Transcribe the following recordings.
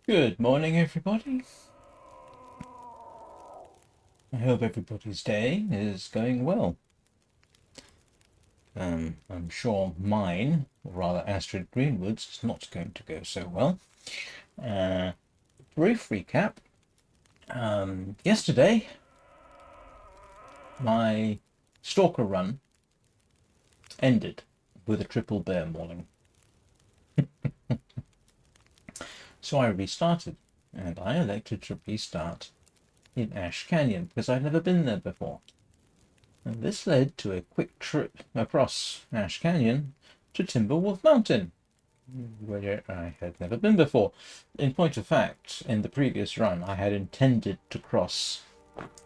Good morning, everybody. I hope everybody's day is going well. I'm sure mine, or rather Astrid Greenwood's, is not going to go so well. Brief recap. Yesterday, my Stalker run ended with a triple bear mauling. So I restarted, and I elected to restart in Ash Canyon because I'd never been there before. And this led to a quick trip across Ash Canyon to Timberwolf Mountain, where I had never been before. In point of fact, in the previous run, I had intended to cross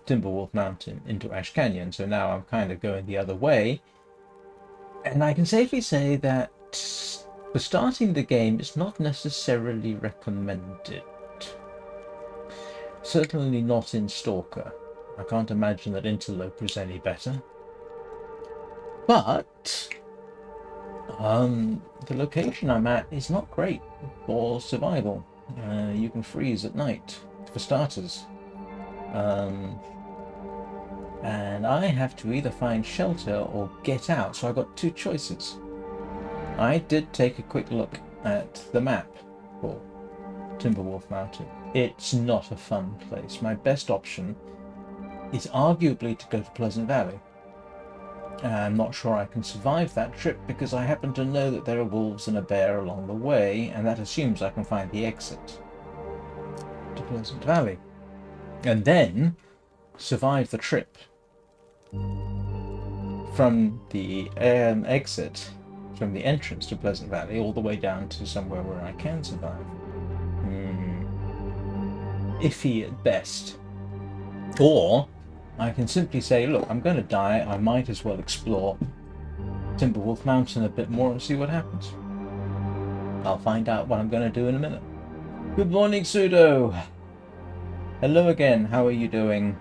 Timberwolf Mountain into Ash Canyon, so now I'm kind of going the other way. And I can safely say that for starting the game, it's not necessarily recommended. Certainly not in Stalker. I can't imagine that Interloper is any better. But the location I'm at is not great for survival. You can freeze at night, for starters. And I have to either find shelter or get out, so I've got two choices. I did take a quick look at the map for Timberwolf Mountain. It's not a fun place. My best option is arguably to go to Pleasant Valley. I'm not sure I can survive that trip because I happen to know that there are wolves and a bear along the way, and that assumes I can find the exit to Pleasant Valley. And then survive the trip from the exit, from the entrance to Pleasant Valley, all the way down to somewhere where I can survive. Iffy at best. Or I can simply say, look, I'm going to die, I might as well explore Timberwolf Mountain a bit more and see what happens. I'll find out what I'm going to do in a minute. Good morning, Pseudo. Hello again, how are you doing?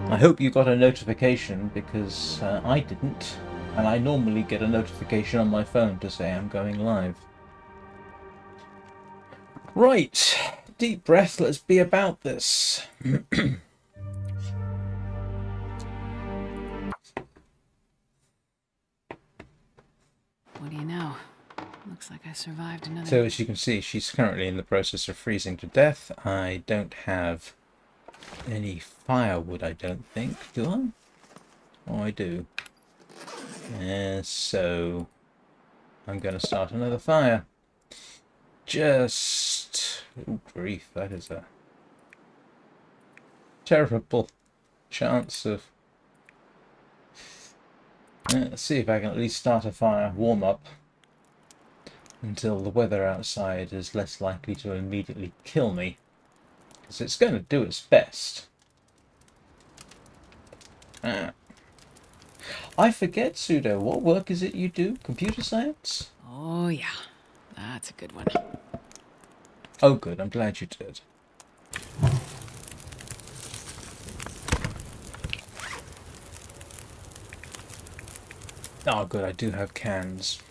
I hope you got a notification because I didn't, and I normally get a notification on my phone to say I'm going live. Right, deep breath, let's be about this. What do you know? Looks like I survived another... So as you can see, she's currently in the process of freezing to death. I don't have any firewood, I don't think. Do I? Oh, I do. And so I'm going to start another fire. Just... oh, grief, that is a terrible chance of... let's see if I can at least start a fire, warm up, until the weather outside is less likely to immediately kill me. Because it's going to do its best. I forget, Pseudo, what work is it you do? Computer science? Oh, yeah. That's a good one. Oh, good. I'm glad you did. Oh, good. I do have cans.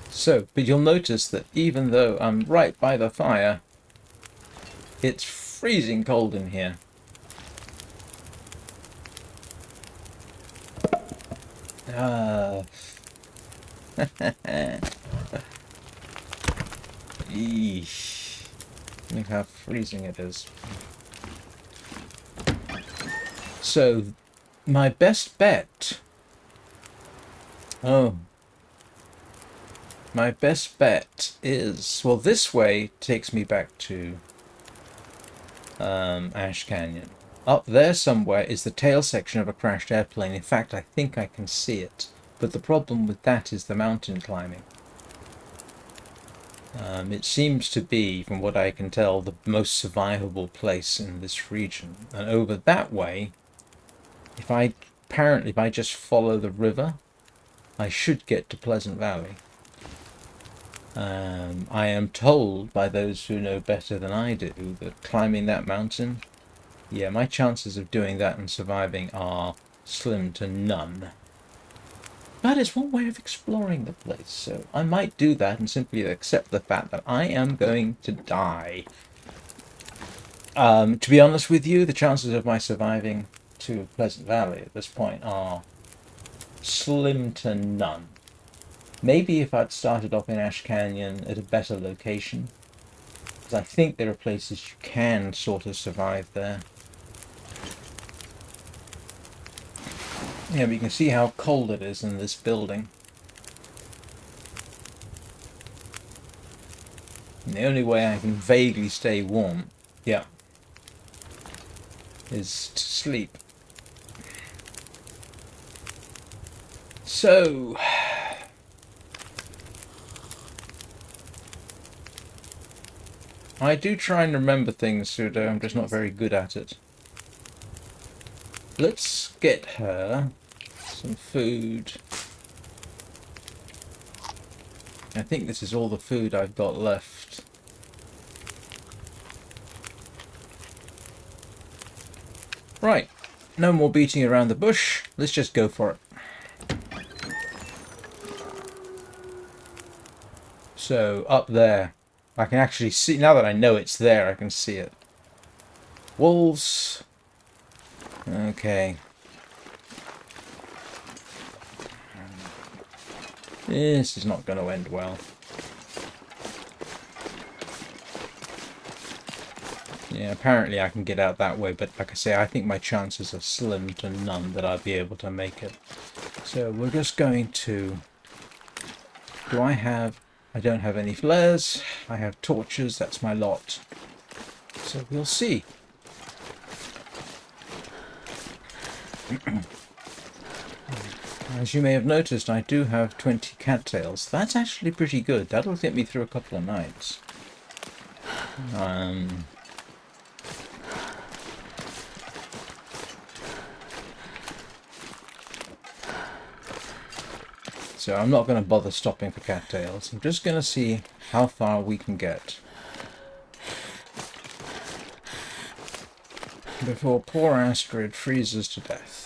So, but you'll notice that even though I'm right by the fire, it's freezing cold in here. Eesh. Look how freezing it is. So, my best bet... oh. My best bet is... well, this way takes me back to Ash Canyon. Up there somewhere is the tail section of a crashed airplane. In fact, I think I can see it. But the problem with that is the mountain climbing. It seems to be, from what I can tell, the most survivable place in this region. And over that way, if I just follow the river, I should get to Pleasant Valley. I am told by those who know better than I do that climbing that mountain, yeah, my chances of doing that and surviving are slim to none. But it's one way of exploring the place, so I might do that and simply accept the fact that I am going to die. To be honest with you, the chances of my surviving to Pleasant Valley at this point are slim to none. Maybe if I'd started off in Ash Canyon at a better location, because I think there are places you can sort of survive there. Yeah, but you can see how cold it is in this building. And the only way I can vaguely stay warm, yeah, is to sleep. So... I do try and remember things, Pseudo. I'm just not very good at it. Let's get her some food. I think this is all the food I've got left. Right. No more beating around the bush. Let's just go for it. So, up there. I can actually see, now that I know it's there, I can see it. Wolves. Okay. This is not going to end well. Yeah, apparently I can get out that way, but like I say, I think my chances are slim to none that I'll be able to make it. So we're just going to... do I have... I don't have any flares. I have torches. That's my lot. So we'll see. As you may have noticed, I do have 20 cattails. That's actually pretty good. That'll get me through a couple of nights. So I'm not going to bother stopping for cattails. I'm just going to see how far we can get before poor Astrid freezes to death.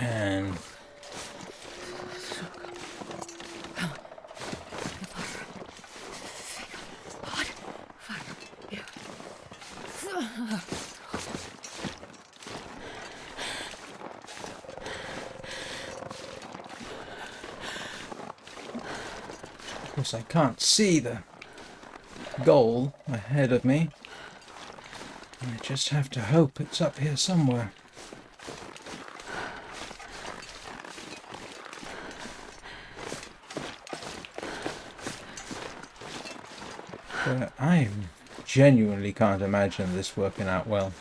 And course, I can't see the goal ahead of me. I just have to hope it's up here somewhere. But I genuinely can't imagine this working out well.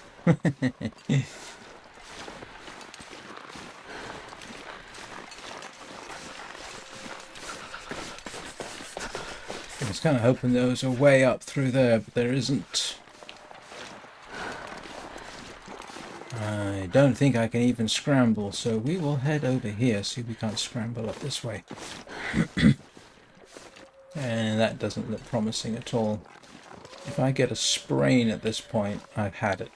I was kind of hoping there was a way up through there, but there isn't. I don't think I can even scramble, so we will head over here, see if we can't scramble up this way. And that doesn't look promising at all. If I get a sprain at this point, I've had it.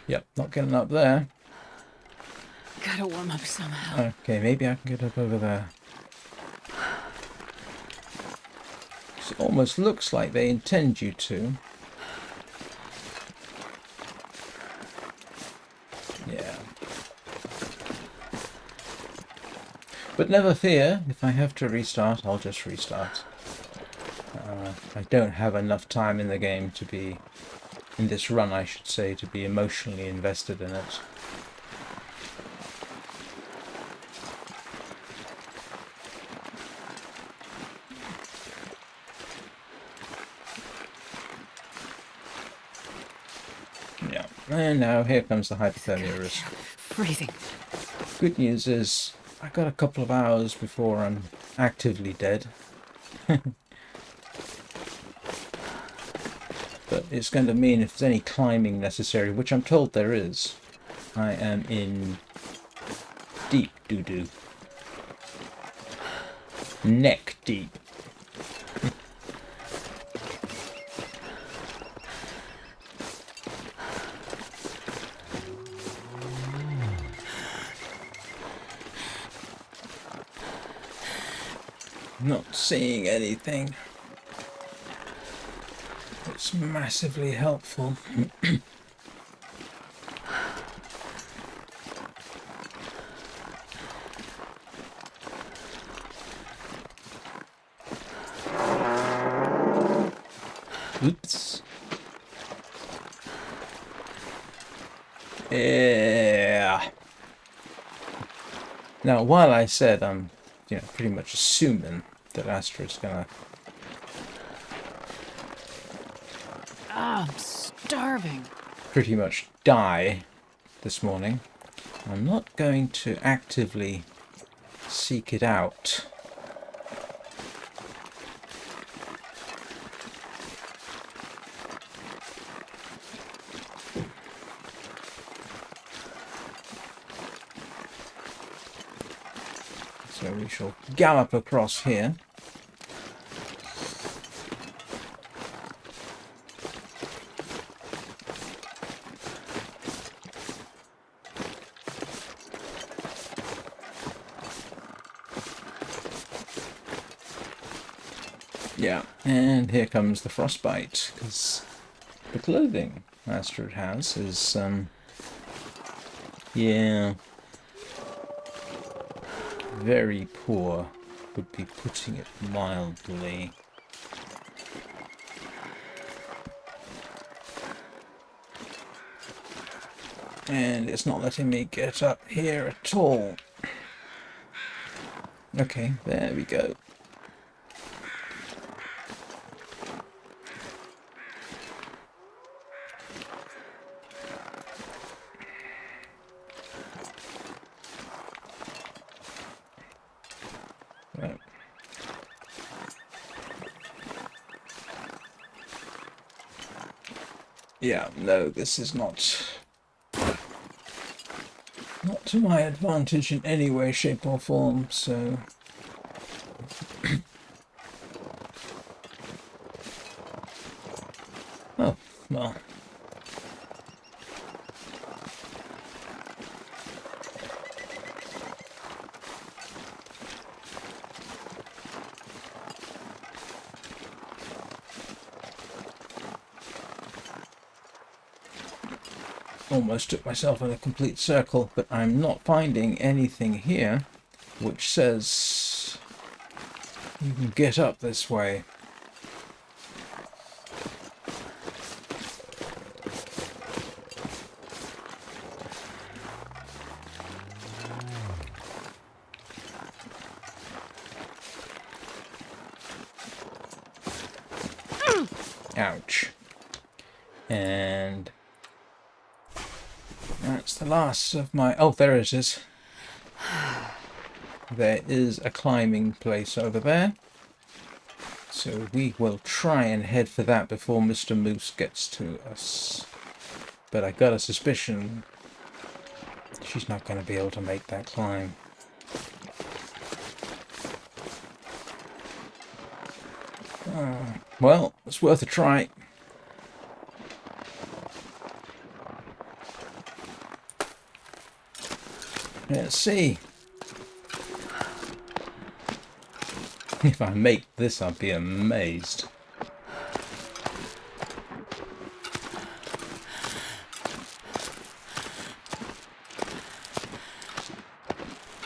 Yep, not getting up there. Gotta warm up somehow. Okay, maybe I can get up over there. It almost looks like they intend you to. Yeah. But never fear, if I have to restart, I'll just restart. I don't have enough time in the game to be, in this run I should say, to be emotionally invested in it. Yeah, and now here comes the hypothermia risk. Freezing. Good news is, I got a couple of hours before I'm actively dead. But it's going to mean if there's any climbing necessary, which I'm told there is, I am in deep doo-doo. Neck deep. Not seeing anything. It's massively helpful. Oops. Yeah. Now, while I said I'm, pretty much assuming that Astra's gonna... I'm starving. pretty much die this morning, I'm not going to actively seek it out. So we shall gallop across here. Yeah, and here comes the frostbite, because the clothing Astrid has is, yeah, very poor, would be putting it mildly. And it's not letting me get up here at all. Okay, there we go. Right. Yeah, no, this is not to my advantage in any way, shape or form, so... Oh, well. Almost took myself in a complete circle, but I'm not finding anything here. which says you can get up this way. Ouch. And that's the last of my... Oh, there it is. There is a climbing place over there. So we will try and head for that before Mr. Moose gets to us. But I got a suspicion she's not going to be able to make that climb. Well, it's worth a try. Let's see. If I make this, I'll be amazed.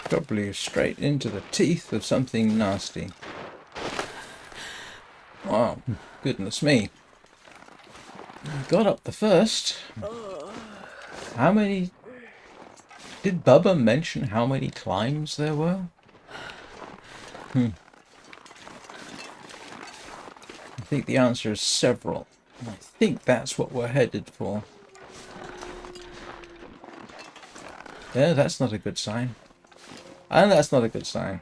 Probably straight into the teeth of something nasty. Oh, goodness me. Got up the first. How many... Did Bubba mention how many climbs there were? I think the answer is several. I think that's what we're headed for. Yeah, that's not a good sign. And that's not a good sign.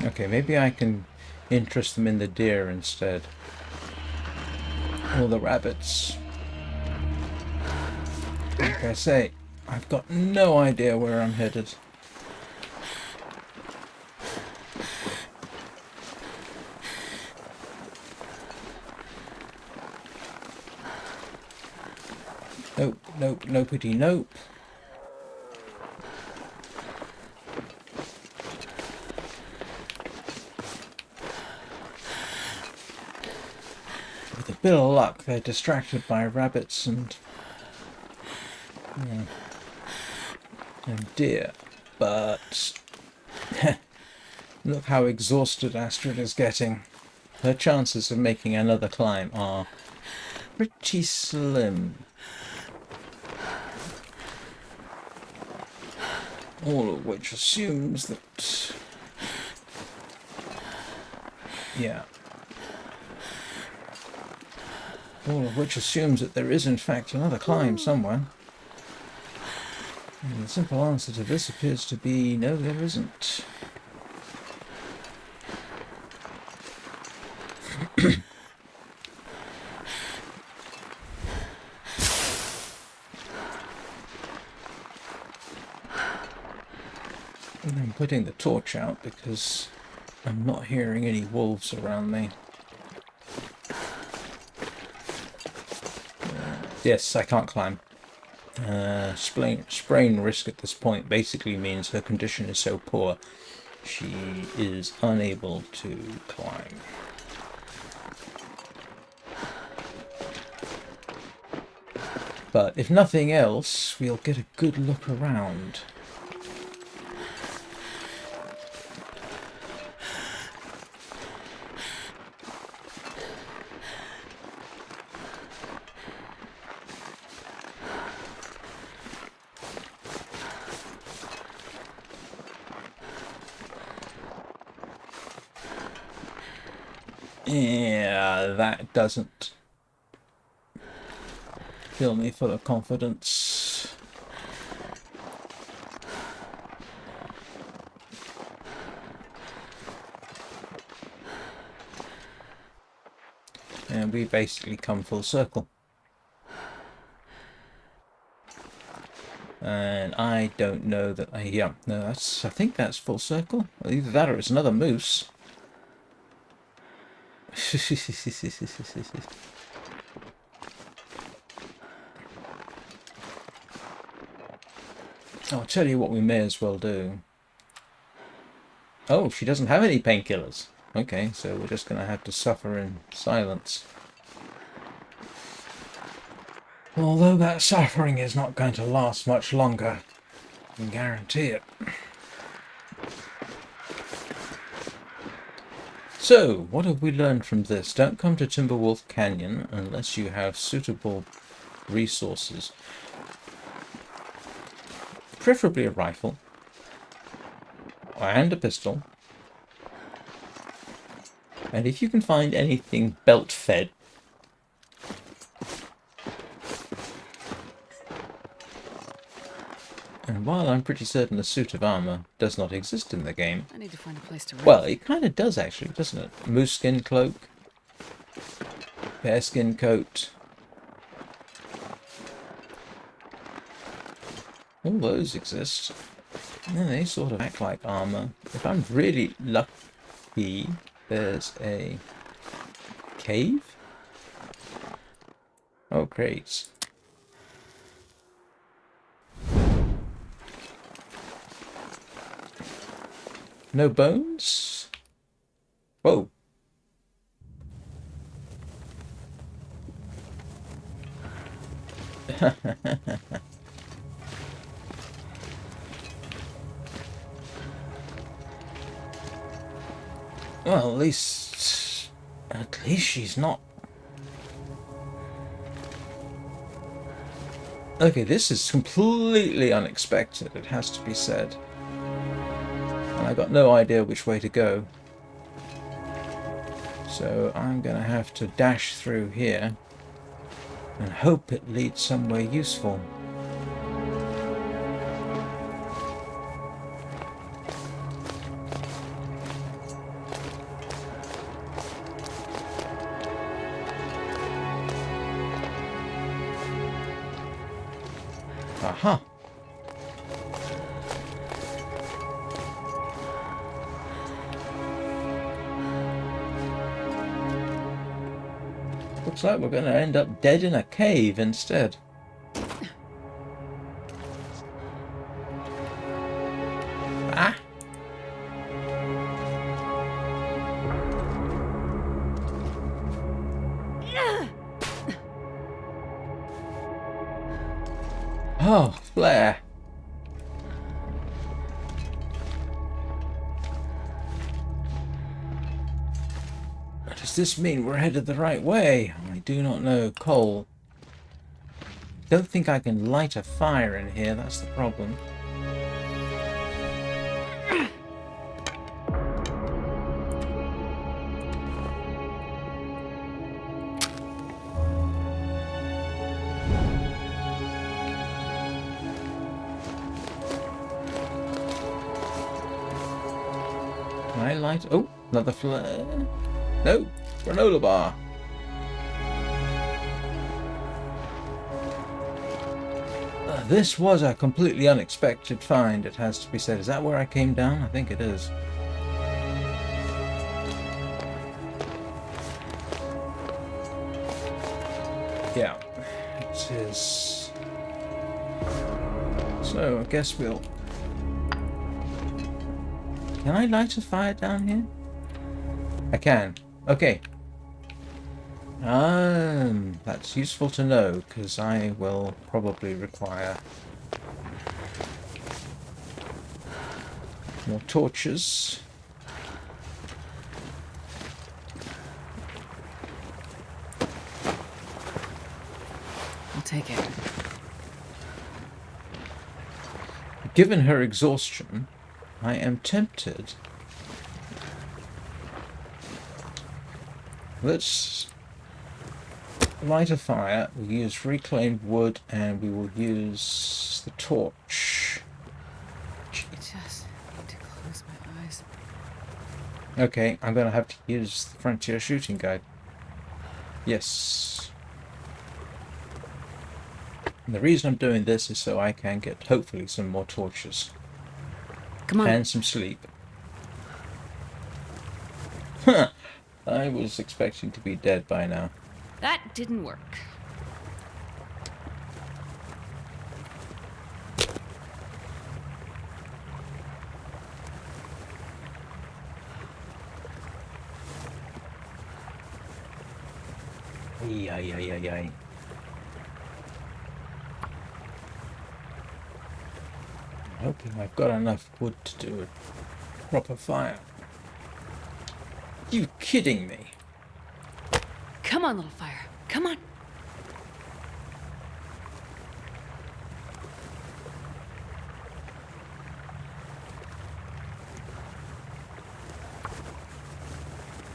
Okay, maybe I can interest them in the deer instead. Or the rabbits. Like I say, I've got no idea where I'm headed. Nope, nope, nopity, nope. With a bit of luck, they're distracted by rabbits and deer. But look how exhausted Astrid is getting. Her chances of making another climb are pretty slim. All of which assumes that... Yeah. All of which assumes that there is in fact another climb somewhere. And the simple answer to this appears to be no, there isn't. I'm putting the torch out because I'm not hearing any wolves around me. Yes, I can't climb. Sprain risk at this point basically means her condition is so poor she is unable to climb. But if nothing else, we'll get a good look around. Yeah, that doesn't fill me full of confidence. And we basically come full circle. And I don't know that yeah, no, I think that's full circle. Either that or it's another moose. I'll tell you what we may as well do. Oh, she doesn't have any painkillers. Okay, so we're just going to have to suffer in silence. Although that suffering is not going to last much longer. I can guarantee it. So, what have we learned from this? Don't come to Timberwolf Canyon unless you have suitable resources. Preferably a rifle. And a pistol. And if you can find anything belt-fed. And while I'm pretty certain a suit of armor does not exist in the game. I need to find a place to rest. Well, it kind of does actually, doesn't it? Moose skin cloak. Bearskin coat. All those exist. And they sort of act like armor. If I'm really lucky, there's a cave? Oh, great. No bones? Whoa. Well, at least she's not. Okay, this is completely unexpected, it has to be said. And I got no idea which way to go. So I'm gonna have to dash through here and hope it leads somewhere useful. Aha! Looks like we're going to end up dead in a cave instead. Ah! Oh, flare. Does this mean we're headed the right way? I do not know. Coal. Don't think I can light a fire in here, that's the problem. Can I light? Oh, another flare. No, granola bar. This was a completely unexpected find, it has to be said. Is that where I came down? I think it is. Yeah, it is. So, I guess we'll... Can I light a fire down here? I can. Okay. That's useful to know, because I will probably require more torches. I'll take it. Given her exhaustion, I am tempted. Let's light a fire. We'll use reclaimed wood and we will use the torch. I just need to close my eyes. Okay, I'm going to have to use the Frontier Shooting Guide. Yes. And the reason I'm doing this is so I can get, hopefully, some more torches. Come on. And some sleep. Huh. I was expecting to be dead by now. That didn't work. Ay, ay, ay, ay, ay. I'm hoping I've got enough wood to do a proper fire. You kidding me? Come on, little fire. Come on.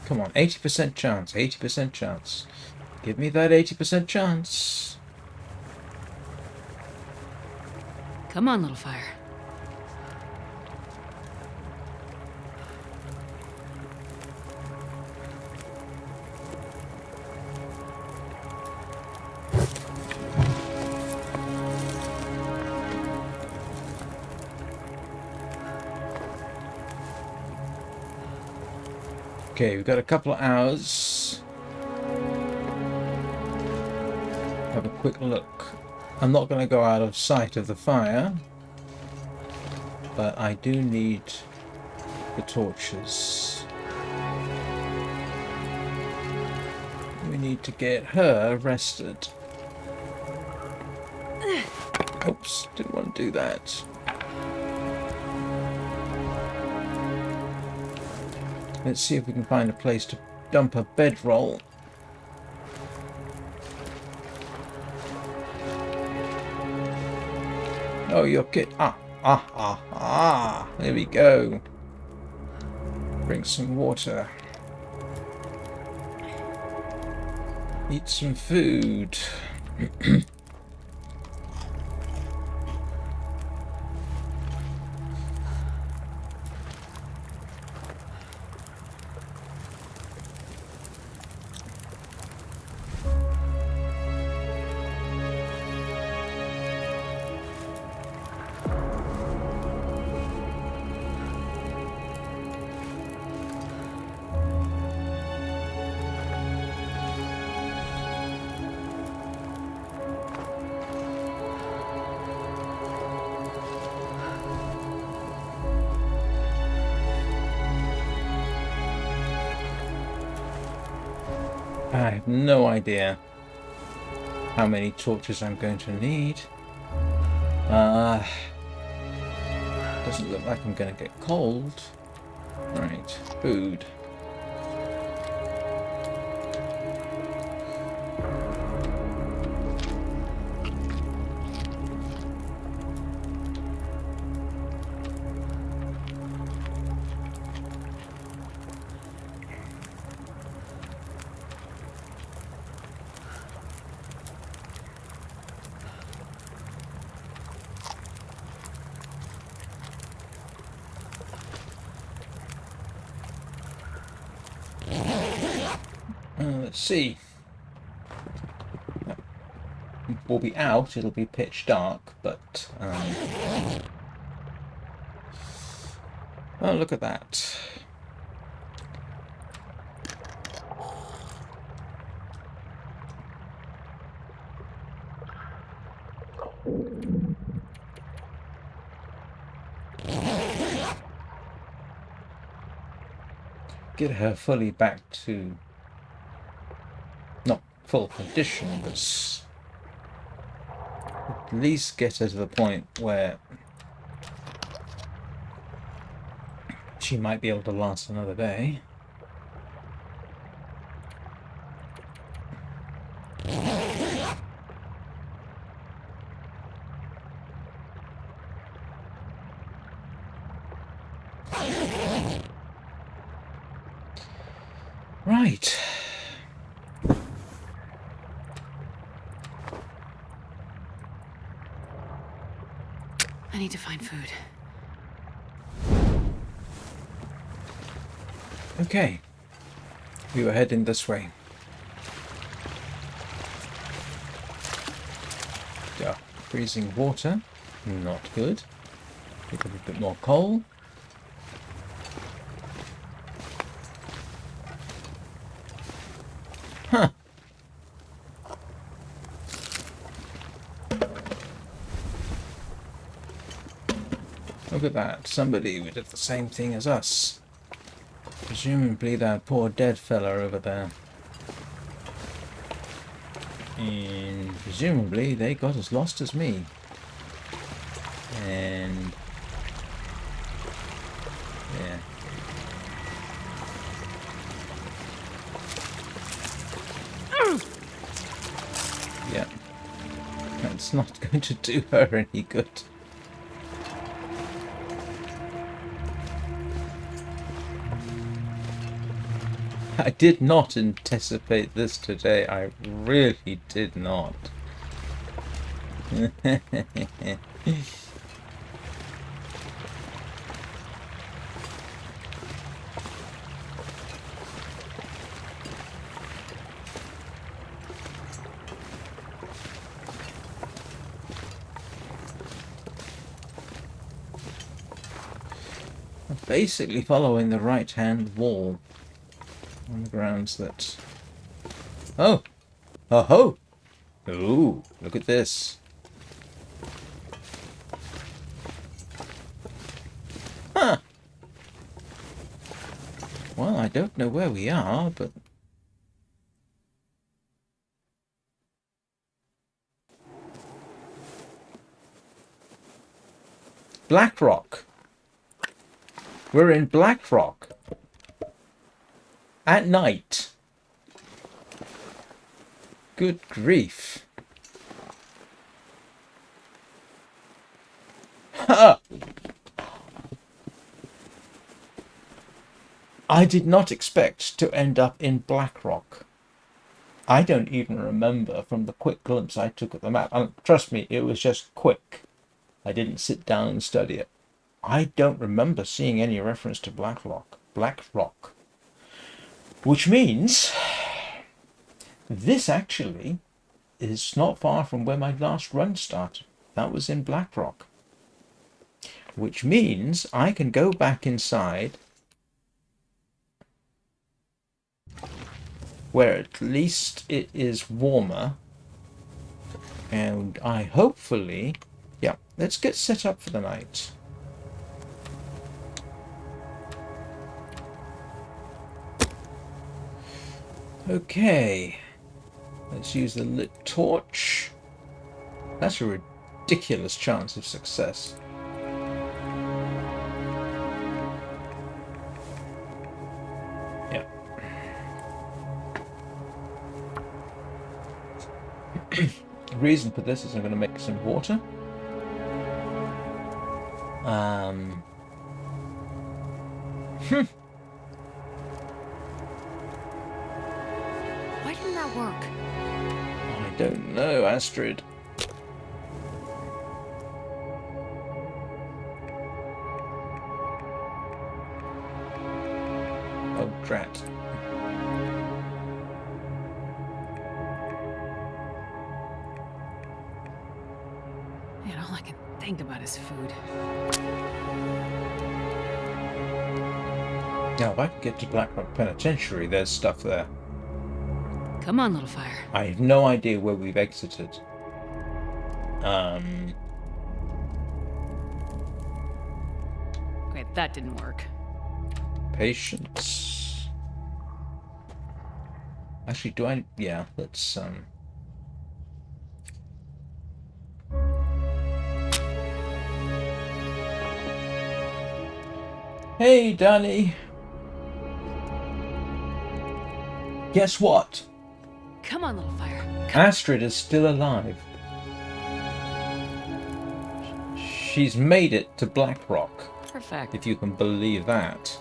Come on, 80% chance, 80% chance. Give me that 80% chance. Come on, little fire. Okay, we've got a couple of hours. Have a quick look. I'm not going to go out of sight of the fire, but I do need the torches. We need to get her rested. Oops, didn't want to do that. Let's see if we can find a place to dump a bedroll. Oh, you're kidding. There we go. Bring some water. Eat some food. I have no idea how many torches I'm going to need. Doesn't look like I'm going to get cold. Right, food. Let's see. We'll be out, it'll be pitch dark, but oh, look at that. Get her fully back to not full condition, but at least get her to the point where she might be able to last another day. Right. I need to find food. Okay. We were heading this way. Yeah, freezing water. Not good. Pick up a bit more coal. look at that. Somebody did the same thing as us. Presumably that poor dead fella over there. And presumably they got as lost as me. And yeah. Yeah. That's not going to do her any good. I did not anticipate this today. I really did not. I'm basically following the right-hand wall. On the grounds that... Oh! Oh-ho! Ooh, look at this. Huh! Well, I don't know where we are, but... Black Rock! We're in Black Rock! At night. Good grief. Ha! I did not expect to end up in Blackrock. I don't even remember from the quick glimpse I took at the map. And trust me, it was just quick. I didn't sit down and study it. I don't remember seeing any reference to Blackrock. Which means this actually is not far from where my last run started. That was in Blackrock. Which means I can go back inside where at least it is warmer. And I hopefully... Yeah, let's get set up for the night. Okay, let's use the lit torch. That's a ridiculous chance of success. Yeah. The reason for this is I'm going to make some water. Why didn't that work? I don't know, Astrid. Oh, drat. Man, all I can think about is food. Now, if I can get to Blackrock Penitentiary, there's stuff there. Come on, little fire. I have no idea where we've exited. Wait, that didn't work. Patience. Actually, do I... Yeah, let's, Hey, Danny. Guess what? Come on, little fire. Astrid is still alive. She's made it to Blackrock, Perfect. if you can believe that.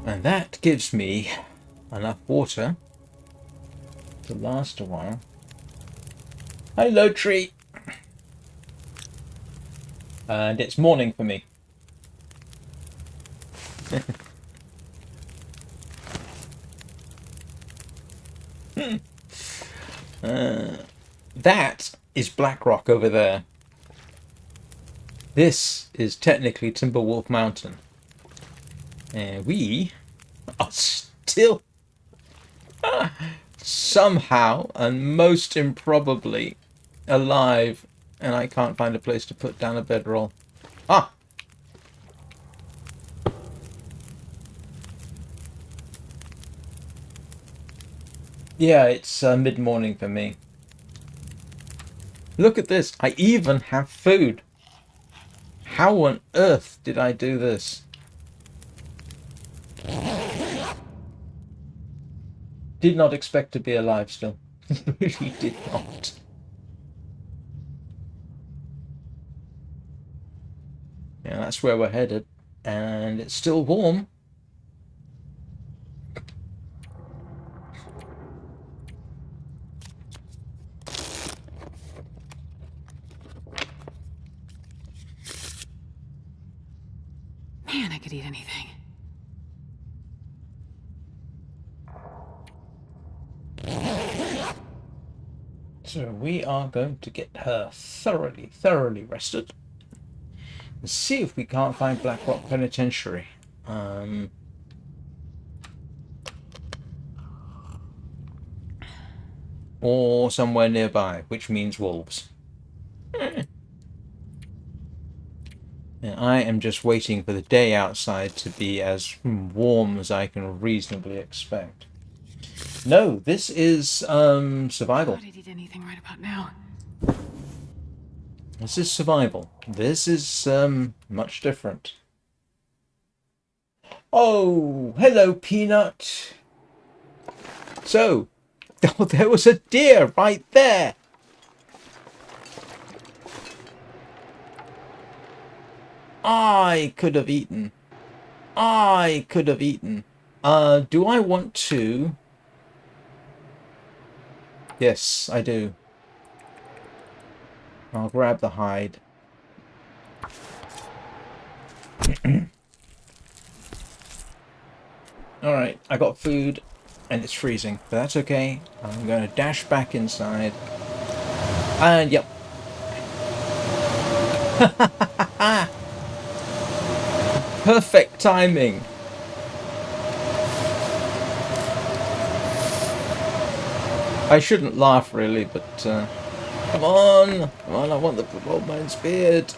And that gives me enough water to last a while. Hello, tree. And it's morning for me. That is Black Rock over there. This is technically Timberwolf Mountain. And we are still somehow and most improbably alive, and I can't find a place to put down a bedroll. Ah! Yeah, it's mid-morning for me. Look at this. I even have food. How on earth did I do this? Did not expect to be alive still. Really did not. Yeah, that's where we're headed. And it's still warm. Man, I could eat anything. So we are going to get her thoroughly rested. And see if we can't find Black Rock Penitentiary. Or somewhere nearby, which means wolves. And I am just waiting for the day outside to be as warm as I can reasonably expect. No, this is survival. I'd eat anything right about now. This is survival. This is much different. Oh, hello, Peanut. So, oh, there was a deer right there. I could have eaten. I could have eaten. Do I want to? Yes, I do. I'll grab the hide. Alright, I got food and it's freezing, but that's okay. I'm going to dash back inside. And yep. Perfect timing. I shouldn't laugh really, but come on, I want the old man's beard.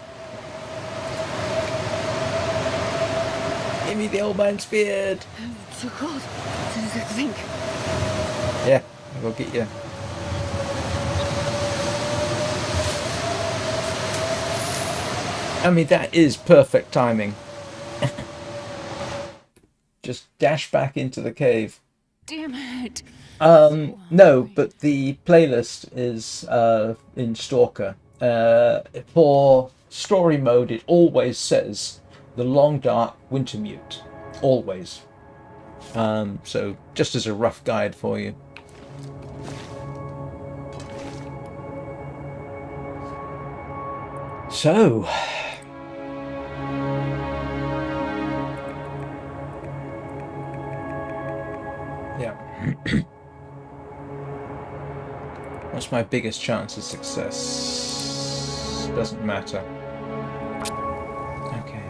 Give me the old man's beard. It's so cold. As soon as I think. Yeah, I'll get you. I mean, that is perfect timing. Just dash back into the cave. Damn it. No, but the playlist is in Stalker. For story mode, it always says the long dark winter mute. Always. So just as a rough guide for you. So yeah. What's my biggest chance of success? Doesn't matter. Okay.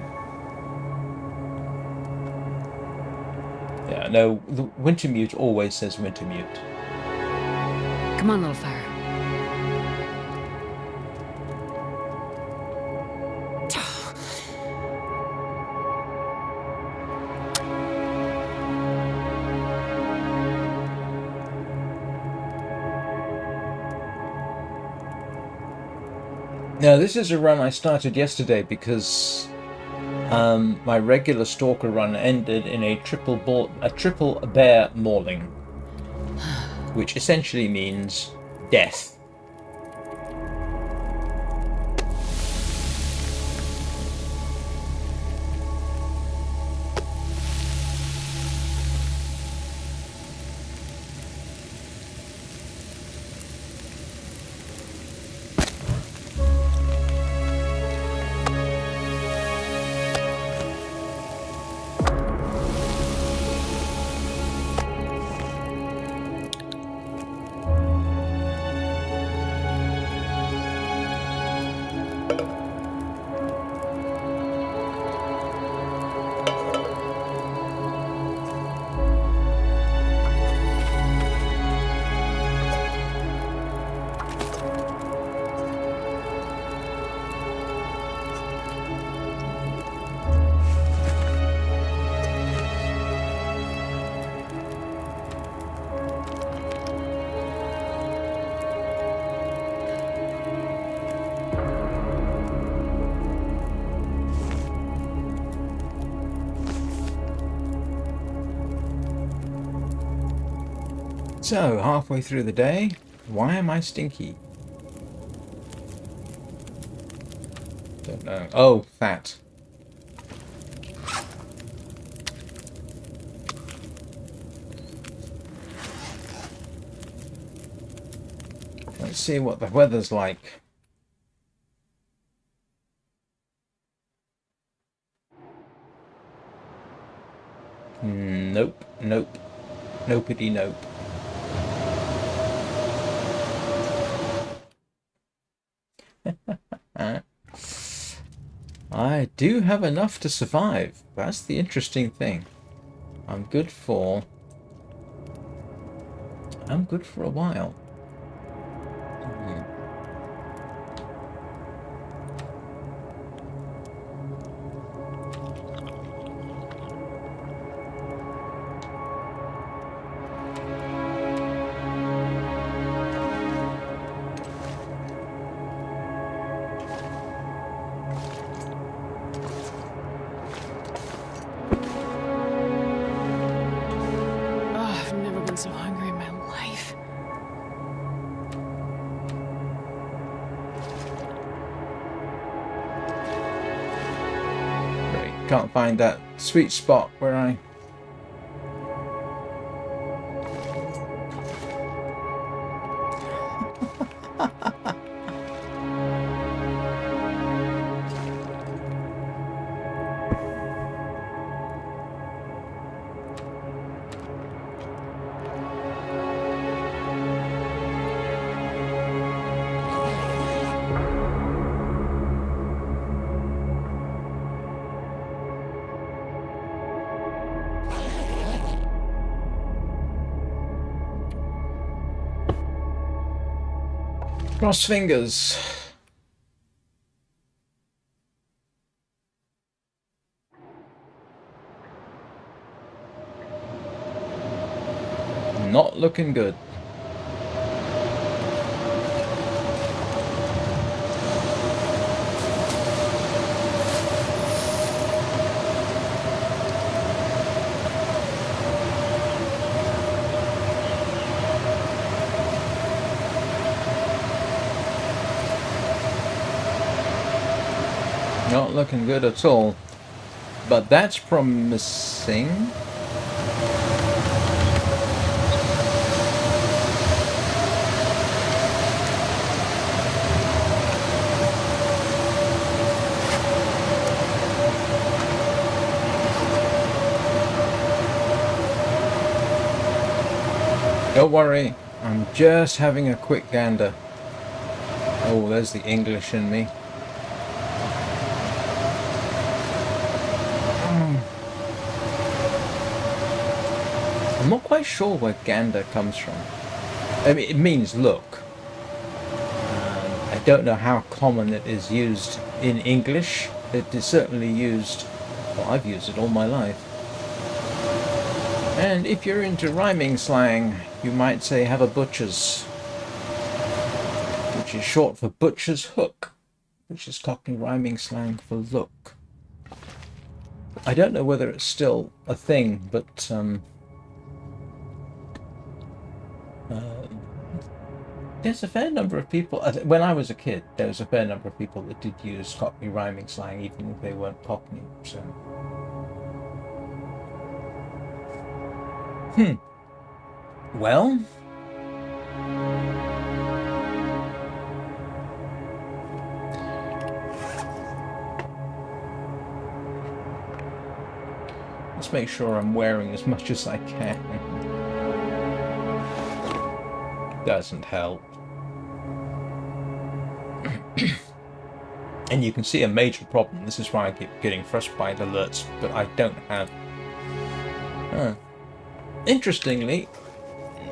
Yeah, no, the winter mute always says winter mute. Come on, little fire. Now, this is a run I started yesterday because my regular Stalker run ended in a triple bear mauling, which essentially means death. So, halfway through the day, why am I stinky? Don't know. Oh, fat. Let's see what the weather's like. Nope, nope, nopity nope. I do have enough to survive. That's the interesting thing. I'm good for a while. Oh, I've never been so hungry in my life. Right, can't find that sweet spot where I... Cross fingers. Not looking good. Not looking good at all. But that's promising. Don't worry, I'm just having a quick gander. Oh, there's the English in me. I'm not quite sure where gander comes from. I mean, it means look. I don't know how common it is used in English. It is certainly used, well, I've used it all my life. And if you're into rhyming slang, you might say have a butcher's, which is short for butcher's hook, which is Cockney rhyming slang for look. I don't know whether it's still a thing, but there's a fair number of people. When I was a kid, there was a fair number of people that did use Cockney rhyming slang, even if they weren't Cockney. So, well, let's make sure I'm wearing as much as I can. Doesn't help. And you can see a major problem. This is why I keep getting frostbite alerts, but I don't have. Interestingly,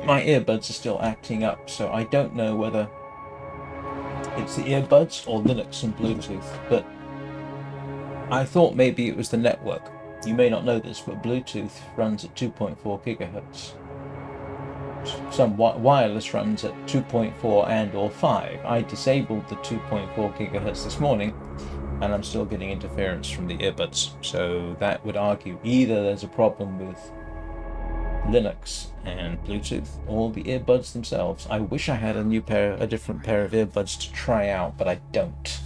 my earbuds are still acting up, so I don't know whether it's the earbuds or Linux and Bluetooth, but I thought maybe it was the network. You may not know this, but Bluetooth runs at 2.4 gigahertz. Some wireless runs at 2.4 and or 5. I disabled the 2.4 gigahertz this morning, and I'm still getting interference from the earbuds. So that would argue either there's a problem with Linux and Bluetooth, or the earbuds themselves. I wish I had a different pair of earbuds to try out, but I don't.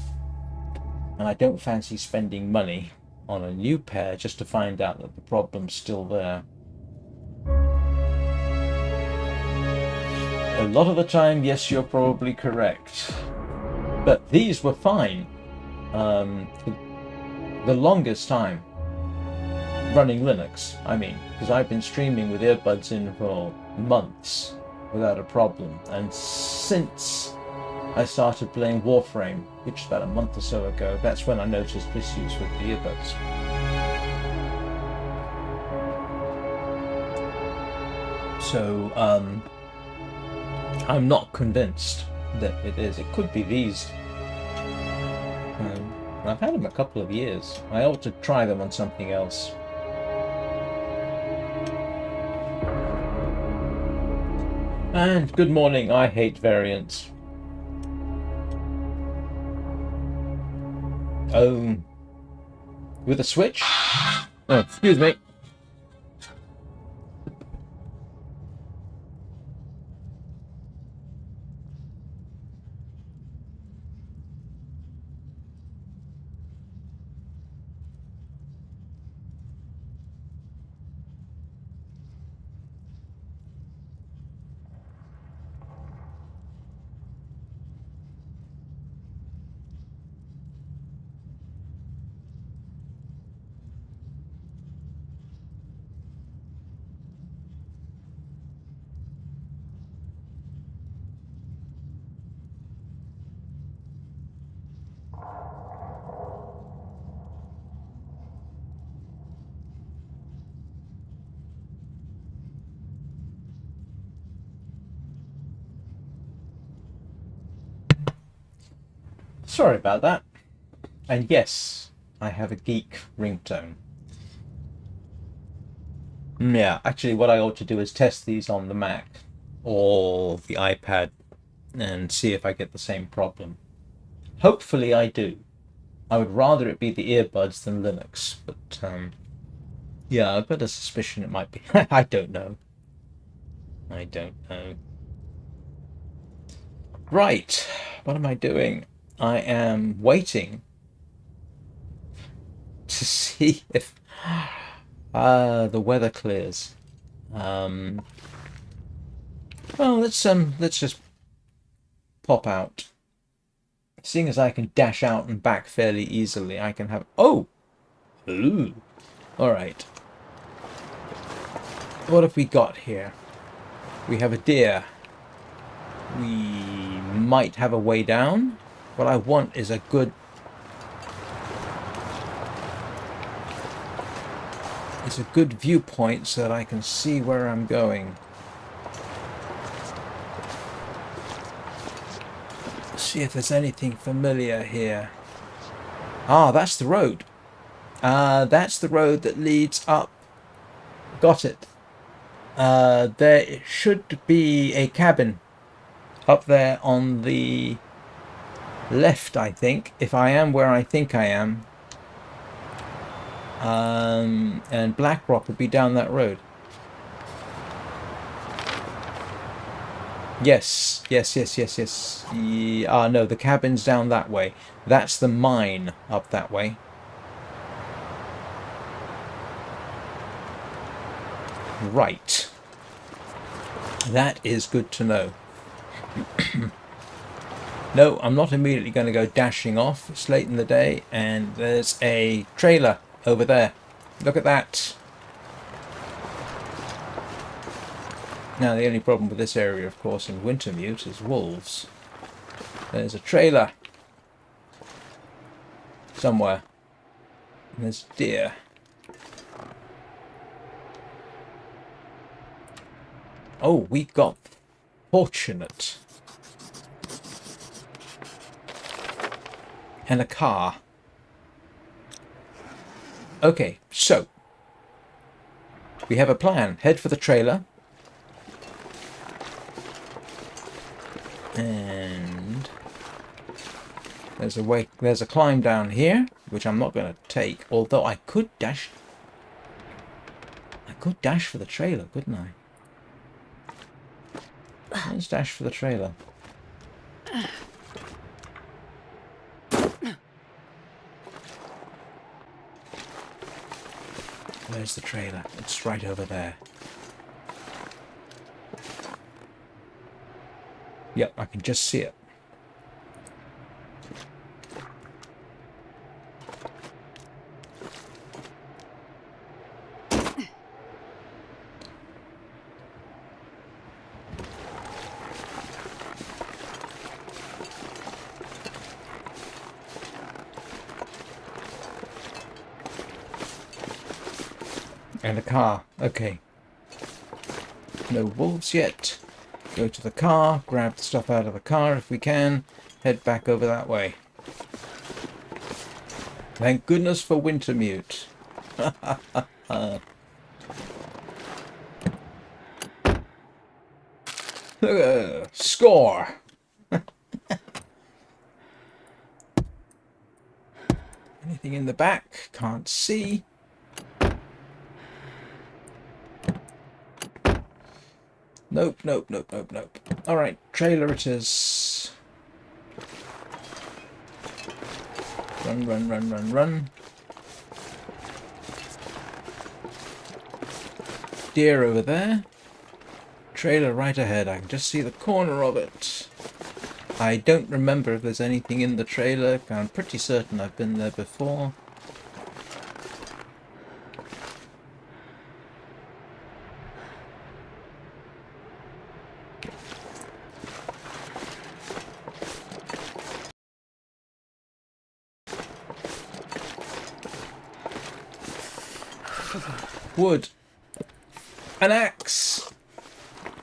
And I don't fancy spending money on a new pair just to find out that the problem's still there. A lot of the time, yes, you're probably correct. But these were fine. The longest time running Linux, I mean, because I've been streaming with earbuds in for months without a problem. And since I started playing Warframe, which is about a month or so ago, that's when I noticed issues with the earbuds. So, I'm not convinced that it is. It could be these. I've had them a couple of years. I ought to try them on something else. And good morning, I hate variants. With a switch? Oh, excuse me. Sorry about that. And yes, I have a geek ringtone. Yeah, actually what I ought to do is test these on the Mac or the iPad and see if I get the same problem. Hopefully I do. I would rather it be the earbuds than Linux, but yeah, I've got a suspicion it might be. I don't know. I don't know. Right, what am I doing? I am waiting to see if the weather clears. Well, let's just pop out. Seeing as I can dash out and back fairly easily, I can have... Oh! Ooh! Alright. What have we got here? We have a deer. We might have a way down. What I want is a good... It's a good viewpoint so that I can see where I'm going. See if there's anything familiar here. Ah, that's the road. That's the road that leads up. Got it. There should be a cabin up there on the left, I think, if I am where I think I am. And Blackrock would be down that road. Yes. No, the cabin's down that way. That's the mine up that way. Right. That is good to know. No, I'm not immediately going to go dashing off. It's late in the day, and there's a trailer over there. Look at that. Now, the only problem with this area, of course, in Wintermute is wolves. There's a trailer somewhere. And there's deer. Oh, we got fortunate. And a car. Okay, so we have a plan. Head for the trailer. And there's a climb down here, which I'm not going to take, although I could dash. I could dash for the trailer, couldn't I? Let's dash for the trailer. Where's the trailer? It's right over there. Yep, I can just see it. And a car. Okay. No wolves yet. Go to the car, grab the stuff out of the car if we can, head back over that way. Thank goodness for Wintermute. Score! Anything in the back? Can't see. Nope, nope, nope, nope, nope. Alright, trailer it is. Run, run, run, run, run. Deer over there. Trailer right ahead. I can just see the corner of it. I don't remember if there's anything in the trailer. I'm pretty certain I've been there before. Wood. An axe.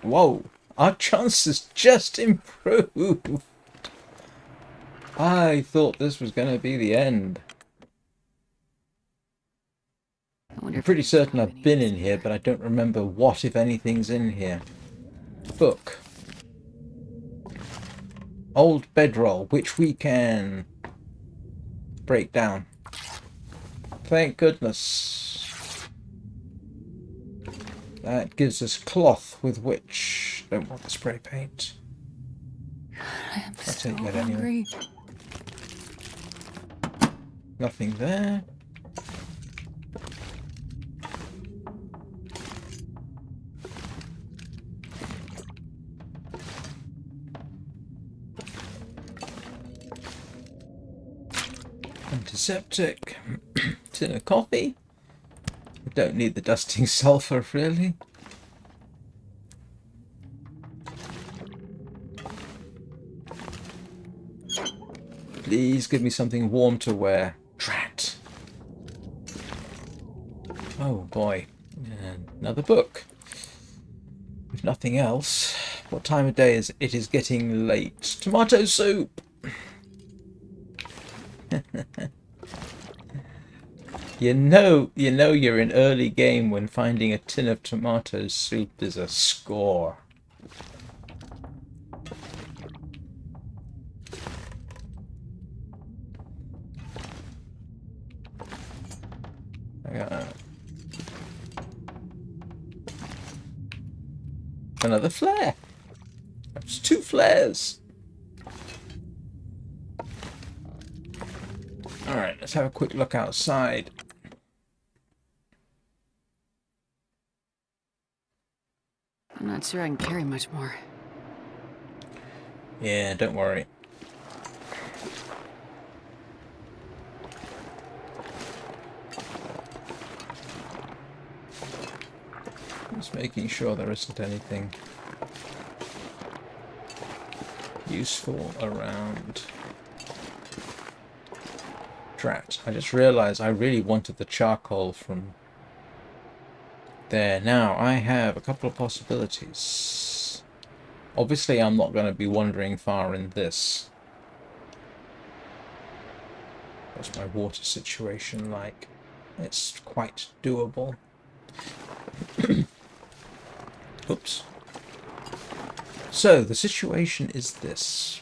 Whoa. Our chances just improved. I thought this was going to be the end. I'm pretty certain I've been in here, but I don't remember what, if anything's in here. Book. Old bedroll, which we can break down. Thank goodness. That gives us cloth with which... Don't want the spray paint. I'm I'll so take that anyway. hungry. Nothing there. Antiseptic. Tin of coffee. We don't need the dusting sulfur, really. Please give me something warm to wear. Drat. Oh boy. And another book. If nothing else. What time of day is it? It is getting late. Tomato soup! You know you're in early game when finding a tin of tomato soup is a score. Another flare. That's 2 flares. Alright, let's have a quick look outside. I'm not sure I can carry much more. Yeah, don't worry. Just making sure there isn't anything useful around. Drat. I just realized I really wanted the charcoal from there. Now, I have a couple of possibilities. Obviously, I'm not going to be wandering far in this. What's my water situation like? It's quite doable. Oops. So, the situation is this.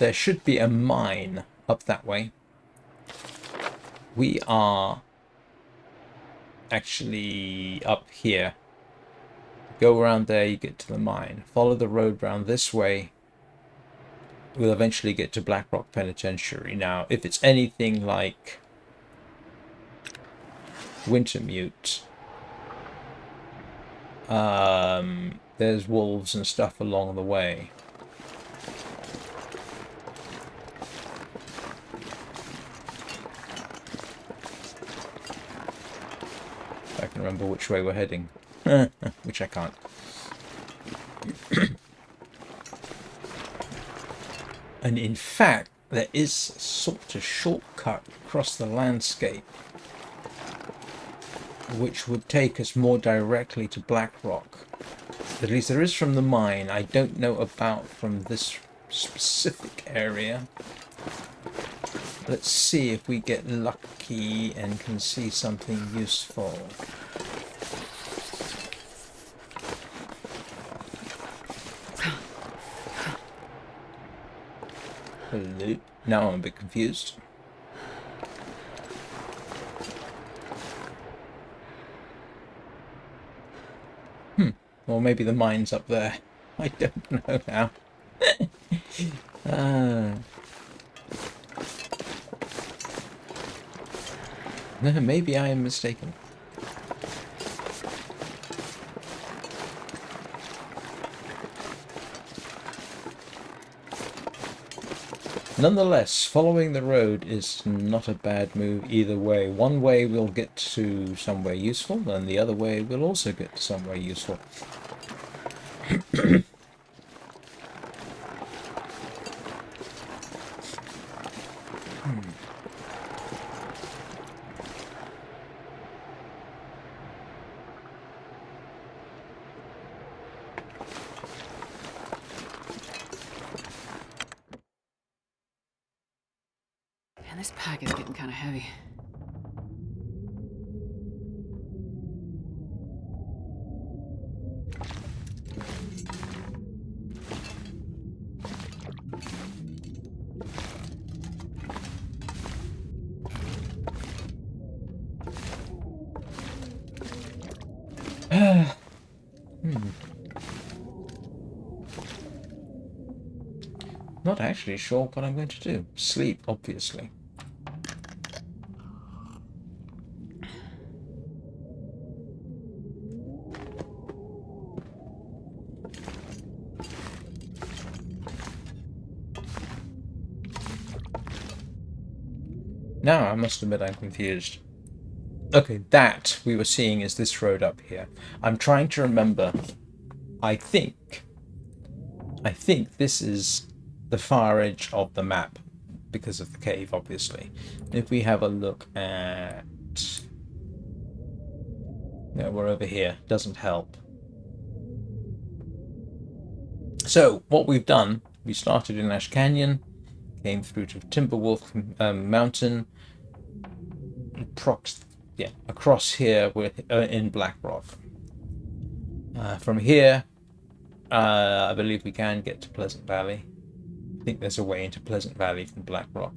There should be a mine up that way. We are actually up here. Go around there, you get to the mine. Follow the road round this way. We'll eventually get to Blackrock Penitentiary. Now, if it's anything like Wintermute, there's wolves and stuff along the way. If I can remember which way we're heading. Which I can't. And in fact, there is a sort of shortcut across the landscape which would take us more directly to Blackrock. At least there is from the mine. I don't know about from this specific area. Let's see if we get lucky and can see something useful. Hello. Now I'm a bit confused. Or maybe the mine's up there. I don't know now. No, maybe I am mistaken. Nonetheless, following the road is not a bad move either way. One way we'll get to somewhere useful, and the other way we'll also get to somewhere useful. Man, this pack is getting kind of heavy. Not actually sure what I'm going to do. Sleep, obviously. Now I must admit I'm confused. Okay, that we were seeing is this road up here. I'm trying to remember. I think this is the far edge of the map because of the cave, obviously. If we have a look at... No, we're over here. Doesn't help. So, what we've done, we started in Ash Canyon, came through to Timberwolf Mountain, across here we're in Blackrock. From here, I believe we can get to Pleasant Valley. I think there's a way into Pleasant Valley from Blackrock.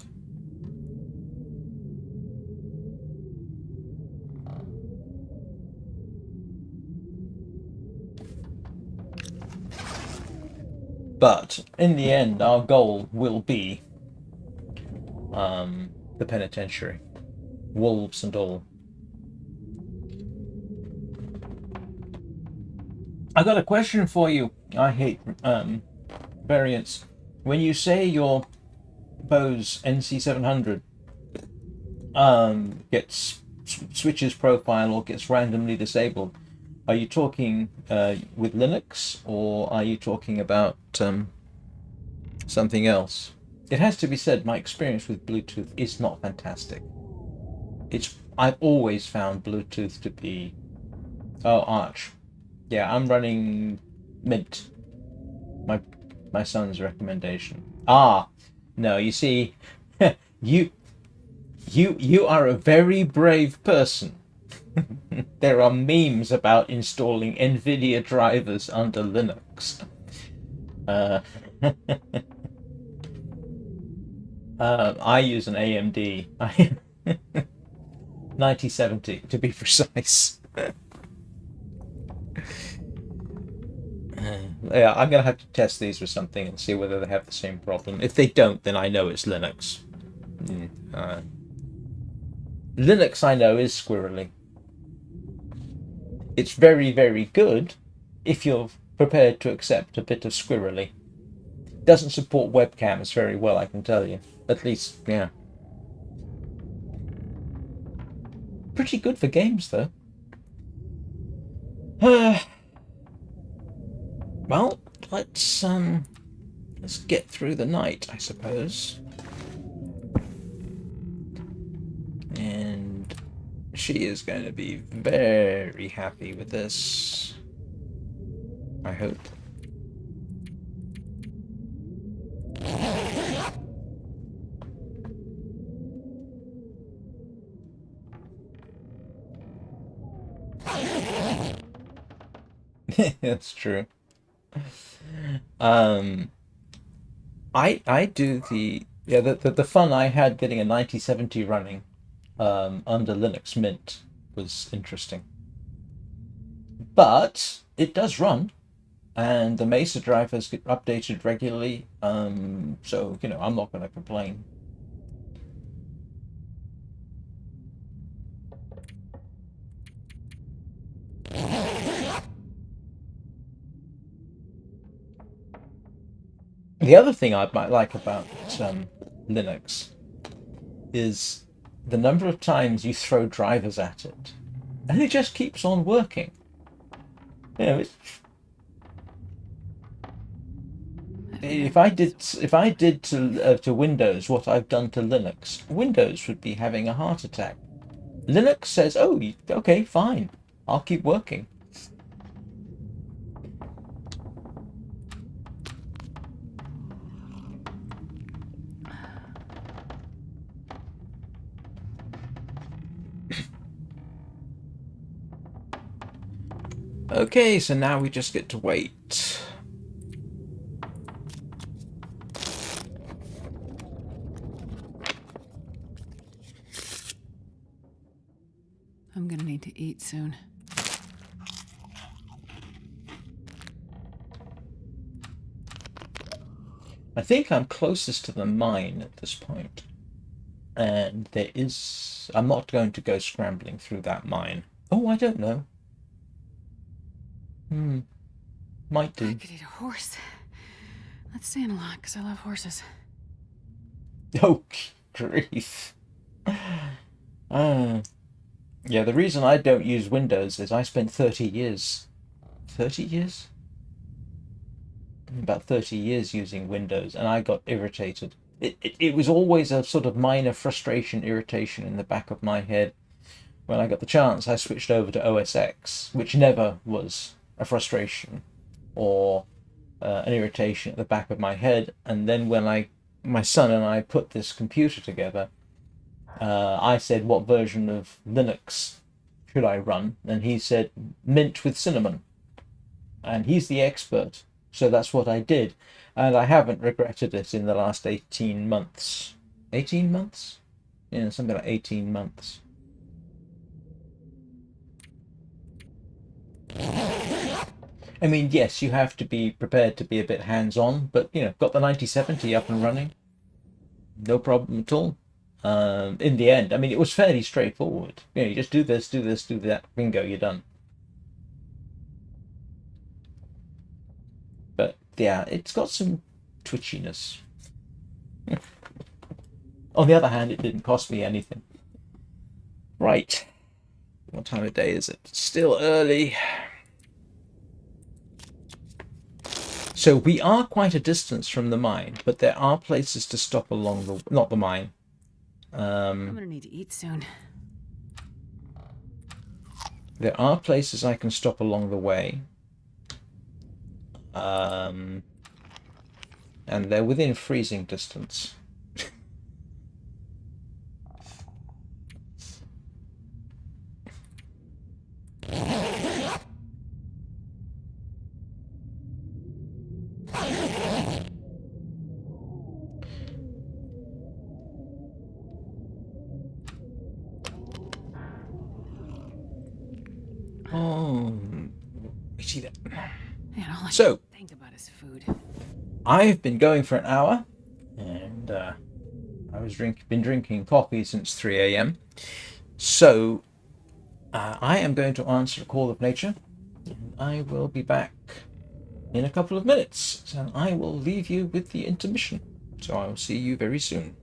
But in the end, our goal will be the penitentiary, wolves and all. I got a question for you. I hate variants. When you say your Bose NC700 gets switches profile or gets randomly disabled, are you talking with Linux or are you talking about something else? It has to be said, my experience with Bluetooth is not fantastic. I've always found Bluetooth to be... Oh, Arch. Yeah, I'm running Mint. My son's recommendation. Ah, no, you see, you are a very brave person. There are memes about installing NVIDIA drivers under Linux. I use an AMD. 9070 to be precise. Yeah, I'm gonna have to test these with something and see whether they have the same problem. If they don't, then I know it's Linux. Linux, I know, is squirrely. It's very, very good if you're prepared to accept a bit of squirrely. Doesn't support webcams very well, I can tell you. At least, yeah. Pretty good for games, though. Well, let's get through the night, I suppose. And she is going to be very happy with this. I hope. That's true. I do the fun I had getting a 9070 running under Linux Mint was interesting. But it does run, and the Mesa drivers get updated regularly. So you know, I'm not going to complain. The other thing I might like about Linux is the number of times you throw drivers at it, and it just keeps on working. You know, if I did to Windows what I've done to Linux, Windows would be having a heart attack. Linux says, "Oh, okay, fine, I'll keep working." Okay, so now we just get to wait. I'm gonna need to eat soon. I think I'm closest to the mine at this point. And I'm not going to go scrambling through that mine. Oh, I don't know. Might do. I could eat a horse. Let's stay in a lot, because I love horses. Oh, grief. Yeah, the reason I don't use Windows is I spent 30 years. 30 years? About 30 years using Windows, and I got irritated. It was always a sort of minor frustration, irritation in the back of my head. When I got the chance, I switched over to OS X, which never was a frustration or an irritation at the back of my head. And then when my son and I put this computer together, I said, what version of Linux should I run? And he said, Mint with cinnamon. And he's the expert. So that's what I did. And I haven't regretted it in the last 18 months. 18 months? Yeah, something like 18 months. I mean, yes, you have to be prepared to be a bit hands-on, but, you know, got the 9070 up and running. No problem at all. In the end, I mean, it was fairly straightforward. You know, you just do this, do this, do that, bingo, you're done. But, yeah, it's got some twitchiness. On the other hand, it didn't cost me anything. Right. What time of day is it? Still early. So we are quite a distance from the mine, but there are places to stop along the... Not the mine. I'm gonna need to eat soon. There are places I can stop along the way. And they're within freezing distance. let's eat it. Man, all I So, can think about is food. I've been going for an hour, and been drinking coffee since 3 a.m. So, I am going to answer a call of nature, and I will be back in a couple of minutes. So I will leave you with the intermission. So I will see you very soon.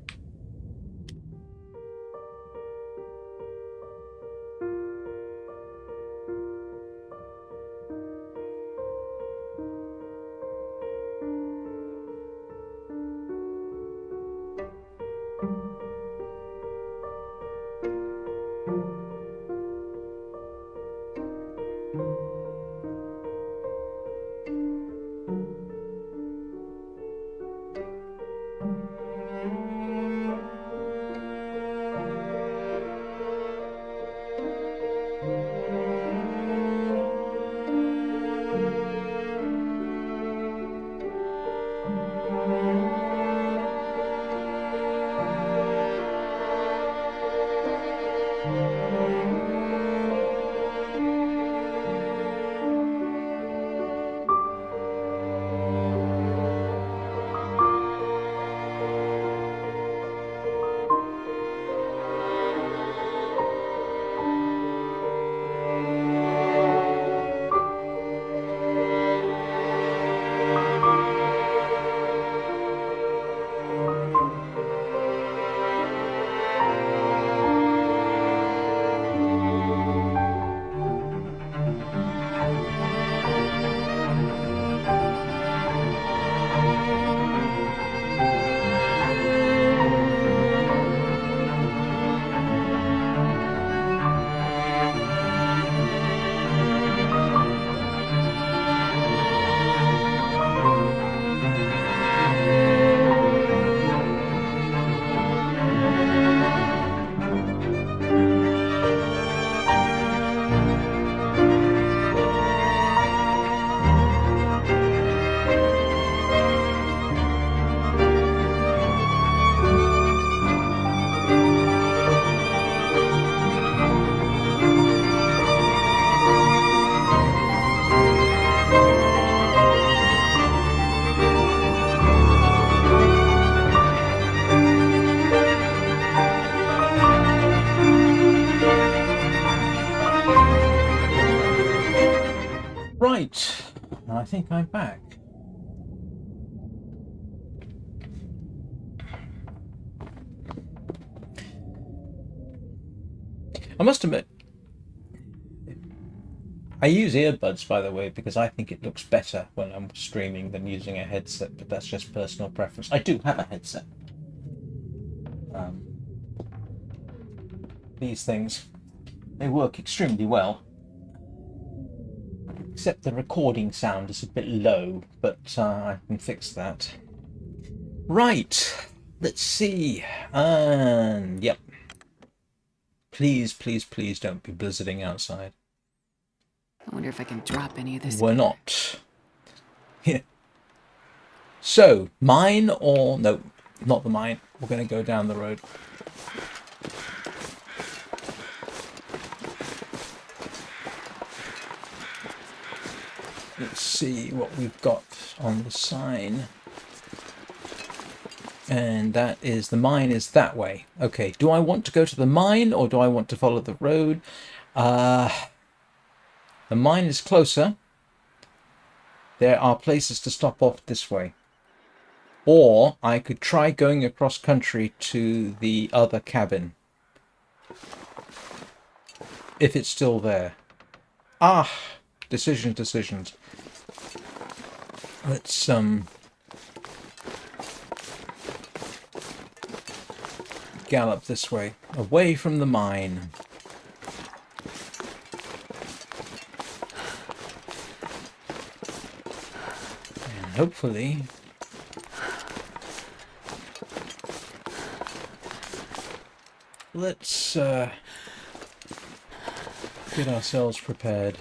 Right, I think I'm back. I must admit, I use earbuds, by the way, because I think it looks better when I'm streaming than using a headset, but that's just personal preference. I do have a headset. These things, they work extremely well. Except the recording sound is a bit low, but I can fix that. Right, let's see. And yep. Please, please, please don't be blizzarding outside. I wonder if I can drop any of this. We're not. Yeah. So, mine or... No, not the mine. We're going to go down the road. Let's see what we've got on the sign. And that is, the mine is that way. Okay, do I want to go to the mine or do I want to follow the road? The mine is closer. There are places to stop off this way. Or I could try going across country to the other cabin. If it's still there. Ah, decisions. Let's gallop this way, away from the mine. And hopefully let's get ourselves prepared.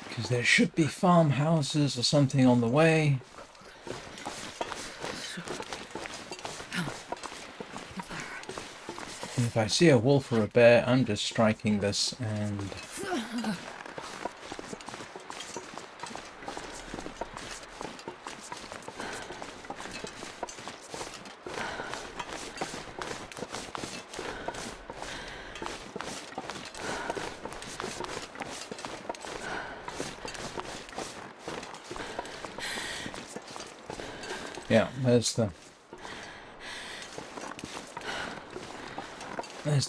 Because there should be farmhouses or something on the way. If I see a wolf or a bear, I'm just striking this and... Yeah, there's the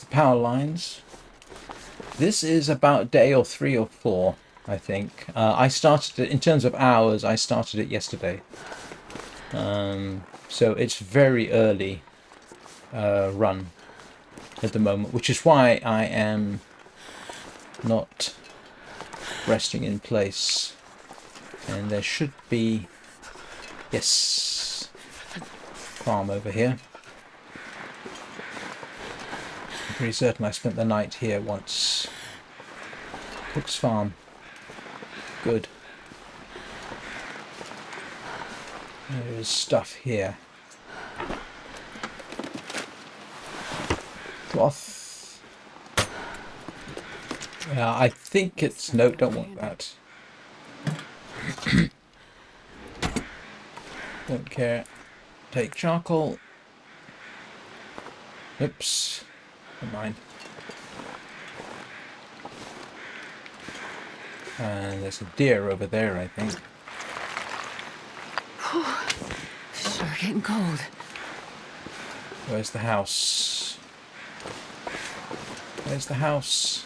power lines. This is about day or 3 or 4, I think. I started it, in terms of hours, I started it yesterday. So it's very early run at the moment, which is why I am not resting in place. And there should be, yes, farm over here. I'm pretty certain I spent the night here once. Cook's farm. Good. There's stuff here. Cloth. Yeah, I think it's... No, don't want that. Don't care. Take charcoal. Oops. Never mind. And there's a deer over there, I think. Sure getting cold. Where's the house? Where's the house?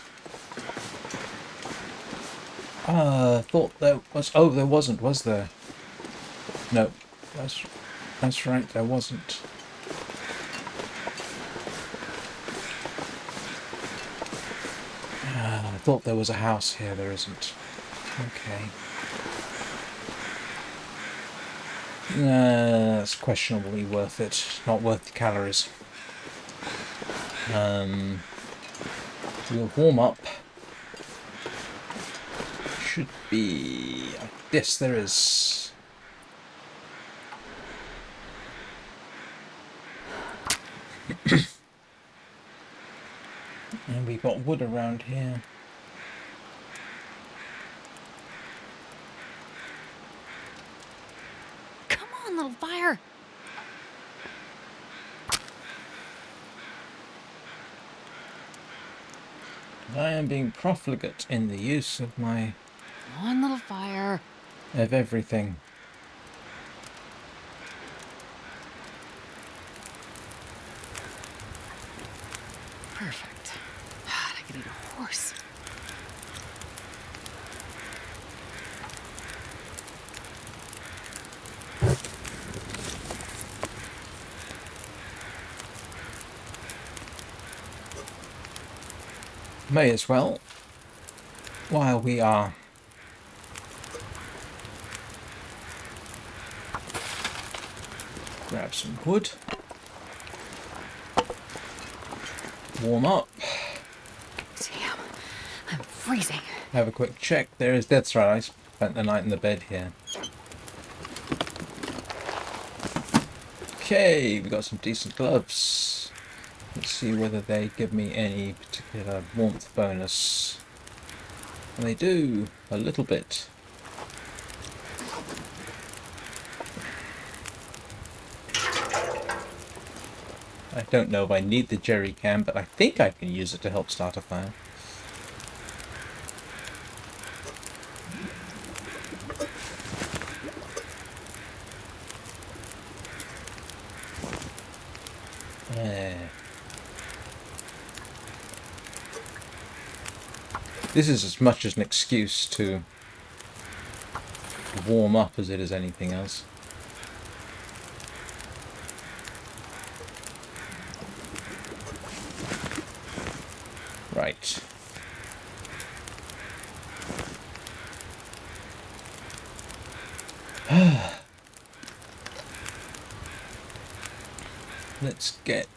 Thought there was... Oh, there wasn't, was there? No, that's right, there wasn't. I thought there was a house here, there isn't. Okay. That's questionably worth it. Not worth the calories. We'll warm up. Should be... Yes, there is. And we've got wood around here. Come on, little fire. I am being profligate in the use of my... Come on, little fire. of everything. Perfect. I could eat a horse. May as well, while we are grab some wood, warm up, Damn, I'm freezing. have a quick check. There is... That's right, I spent the night in the bed here. Okay, we got some decent gloves. Let's see whether they give me any particular warmth bonus. And they do, a little bit. I don't know if I need the jerry can, but I think I can use it to help start a fire. This is as much as an excuse to warm up as it is anything else. Right. Let's get...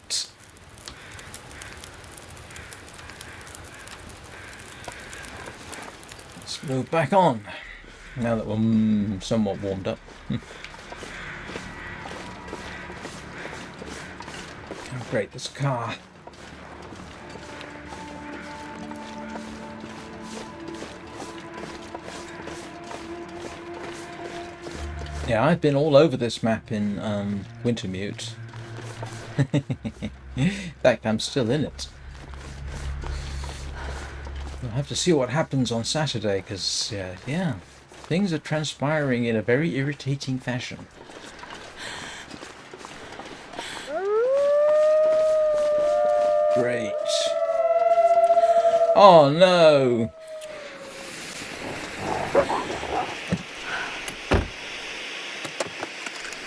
Let's move back on, now that we're somewhat warmed up. Oh, great, there's a car. Yeah, I've been all over this map in Wintermute. In fact, I'm still in it. We'll have to see what happens on Saturday, because, yeah, things are transpiring in a very irritating fashion. Great. Oh, no!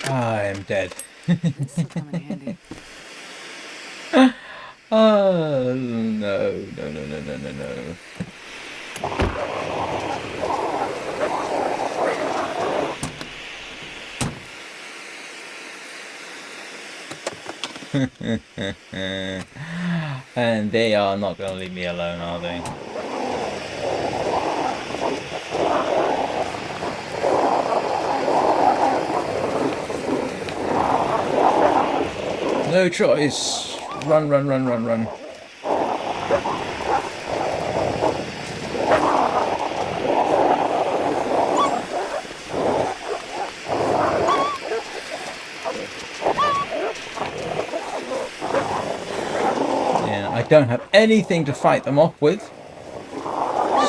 I'm dead. This will come in handy. Oh, no, no, no, no, no, no, no. And they are not going to leave me alone, are they? No choice. Run, run, run, run, run. Yeah, I don't have anything to fight them off with.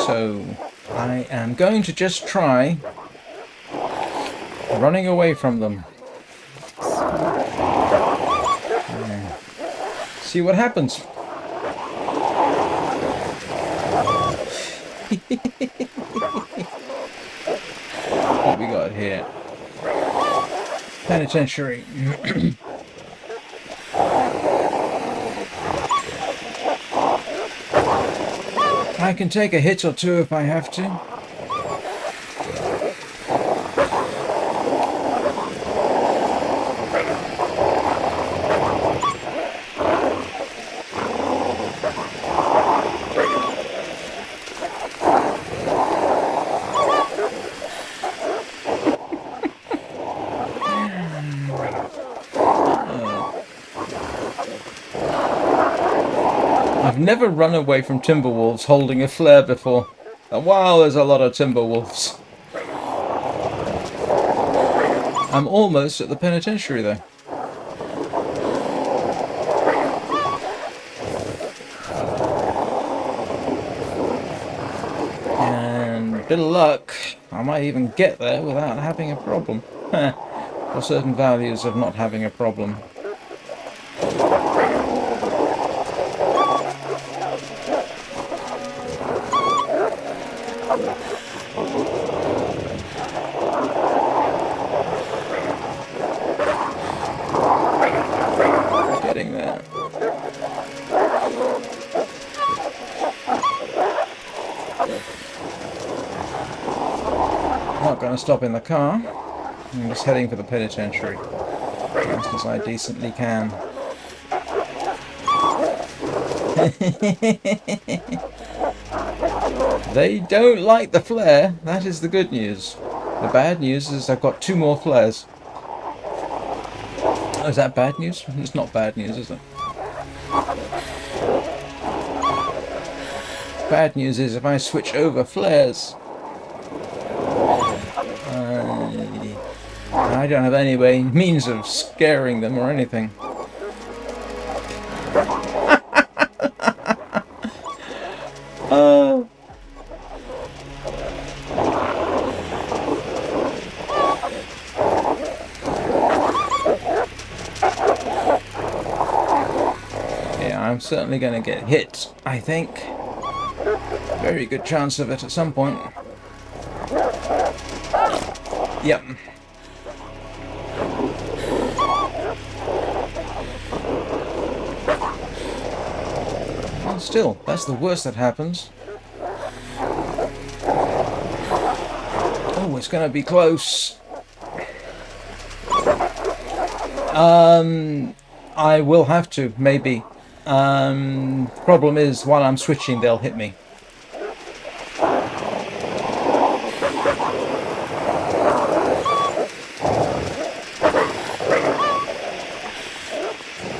So I am going to just try running away from them. See what happens. What we got here? Penitentiary. I can take a hit or two if I have to. I've never run away from Timberwolves holding a flare before. Wow, there's a lot of Timberwolves. I'm almost at the penitentiary though. And a bit of luck, I might even get there without having a problem. For certain values of not having a problem. Getting there. Not going to stop in the car. I'm just heading for the penitentiary as fast as I decently can. They don't like the flare. That is the good news. The bad news is I've got 2 more flares. Oh, is that bad news? It's not bad news, is it? Bad news is if I switch over flares, I don't have any means of scaring them or anything. Yeah, I'm certainly going to get hit, I think. Very good chance of it at some point. Yep. Well, still, that's the worst that happens. Oh, it's going to be close. I will have to, maybe. Problem is, while I'm switching, they'll hit me.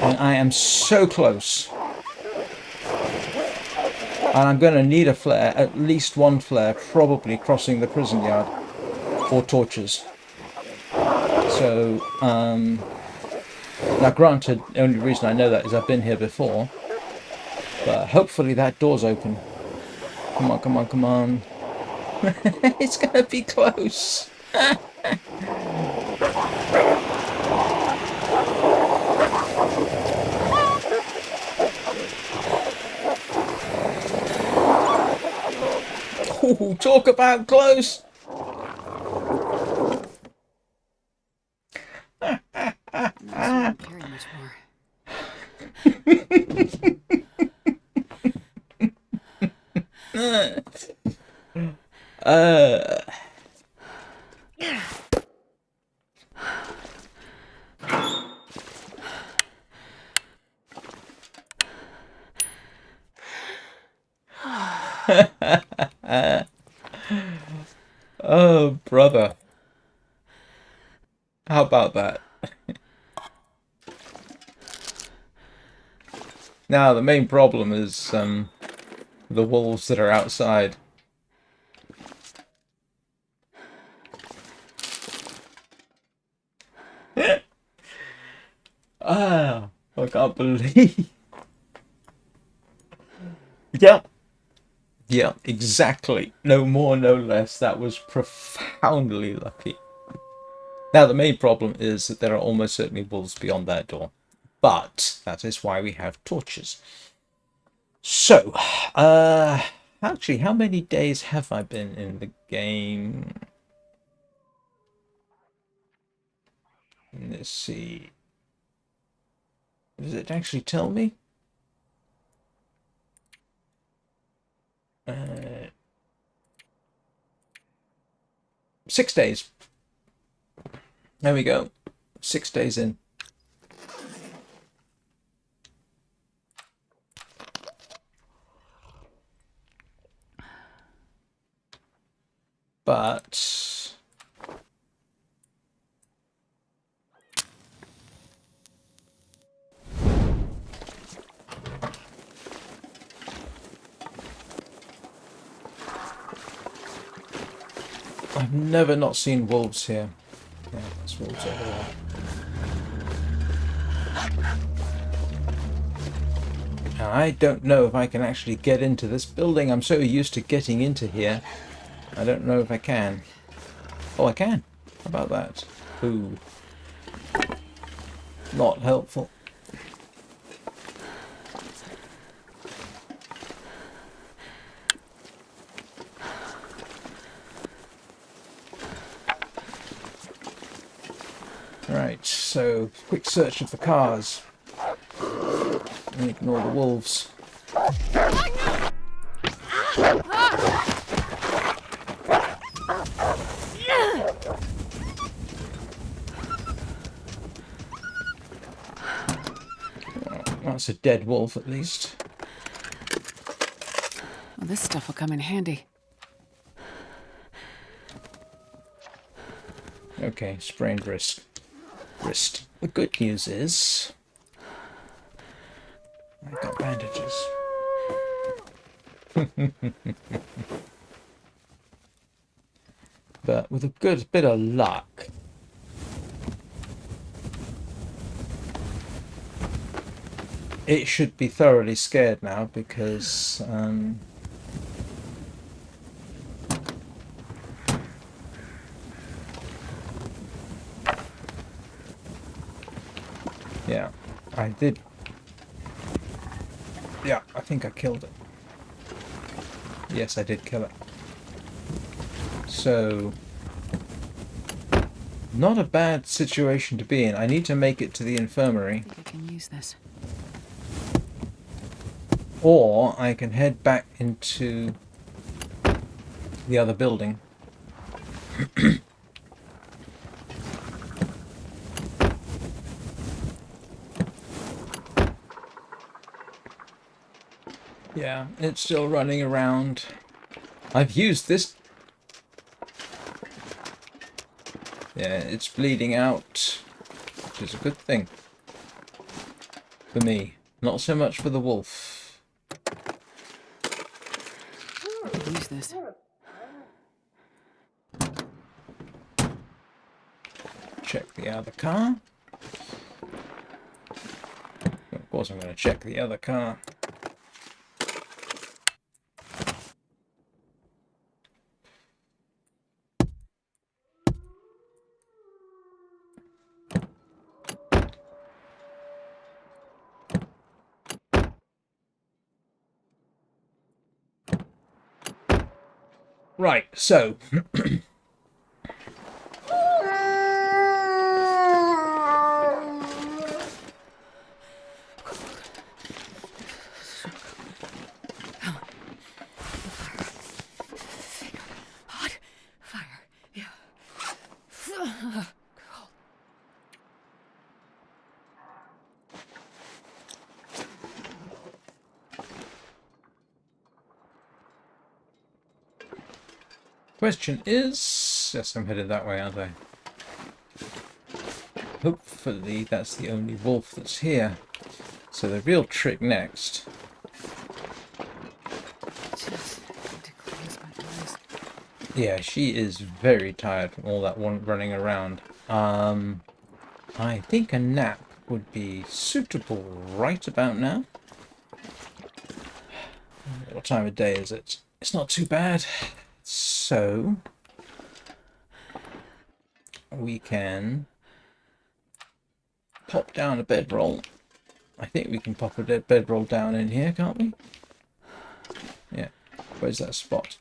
And I am so close. And I'm going to need a flare, at least one flare, probably crossing the prison yard. Or torches. So, now granted, the only reason I know that is I've been here before. But hopefully that door's open. Come on, come on, come on. It's gonna be close. Ooh, talk about close. Not carry much more. Oh, brother. How about that? Now, the main problem is the wolves that are outside. Ah, I can't believe. Yep. Yeah, exactly. No more, no less. That was profoundly lucky. Now, the main problem is that there are almost certainly wolves beyond that door. But that is why we have torches. So, actually, how many days have I been in the game? Let's see. Does it actually tell me? 6 days. There we go. 6 days in. But I've never not seen wolves here. Yeah, there's wolves over there. Now, I don't know if I can actually get into this building. I'm so used to getting into here. I don't know if I can. Oh, I can. How about that? Ooh. Not helpful. Right, so quick search of the cars. And ignore the wolves. That's a dead wolf, at least. Well, this stuff will come in handy. Okay, sprained wrist. The good news is I got bandages. But with a good bit of luck, it should be thoroughly scared now because yeah, I did. Yeah, I think I killed it. Yes, I did kill it. So, not a bad situation to be in. I need to make it to the infirmary. I think I can use this. Or I can head back into the other building. Yeah, it's still running around. I've used this. Yeah, it's bleeding out, which is a good thing for me. Not so much for the wolf. I could use this. check the other car. Of course I'm going to check the other car. Right, so Hot fire. Yeah. Cold. question is, yes, I'm headed that way, aren't I? Hopefully that's the only wolf that's here. So the real trick next. Just need to close my eyes. Yeah, she is very tired from all that one running around. I think a nap would be suitable right about now. What time of day is it? It's not too bad. So we can pop down a bedroll. I think we can pop a bedroll down in here, can't we? Yeah. Where's that spot?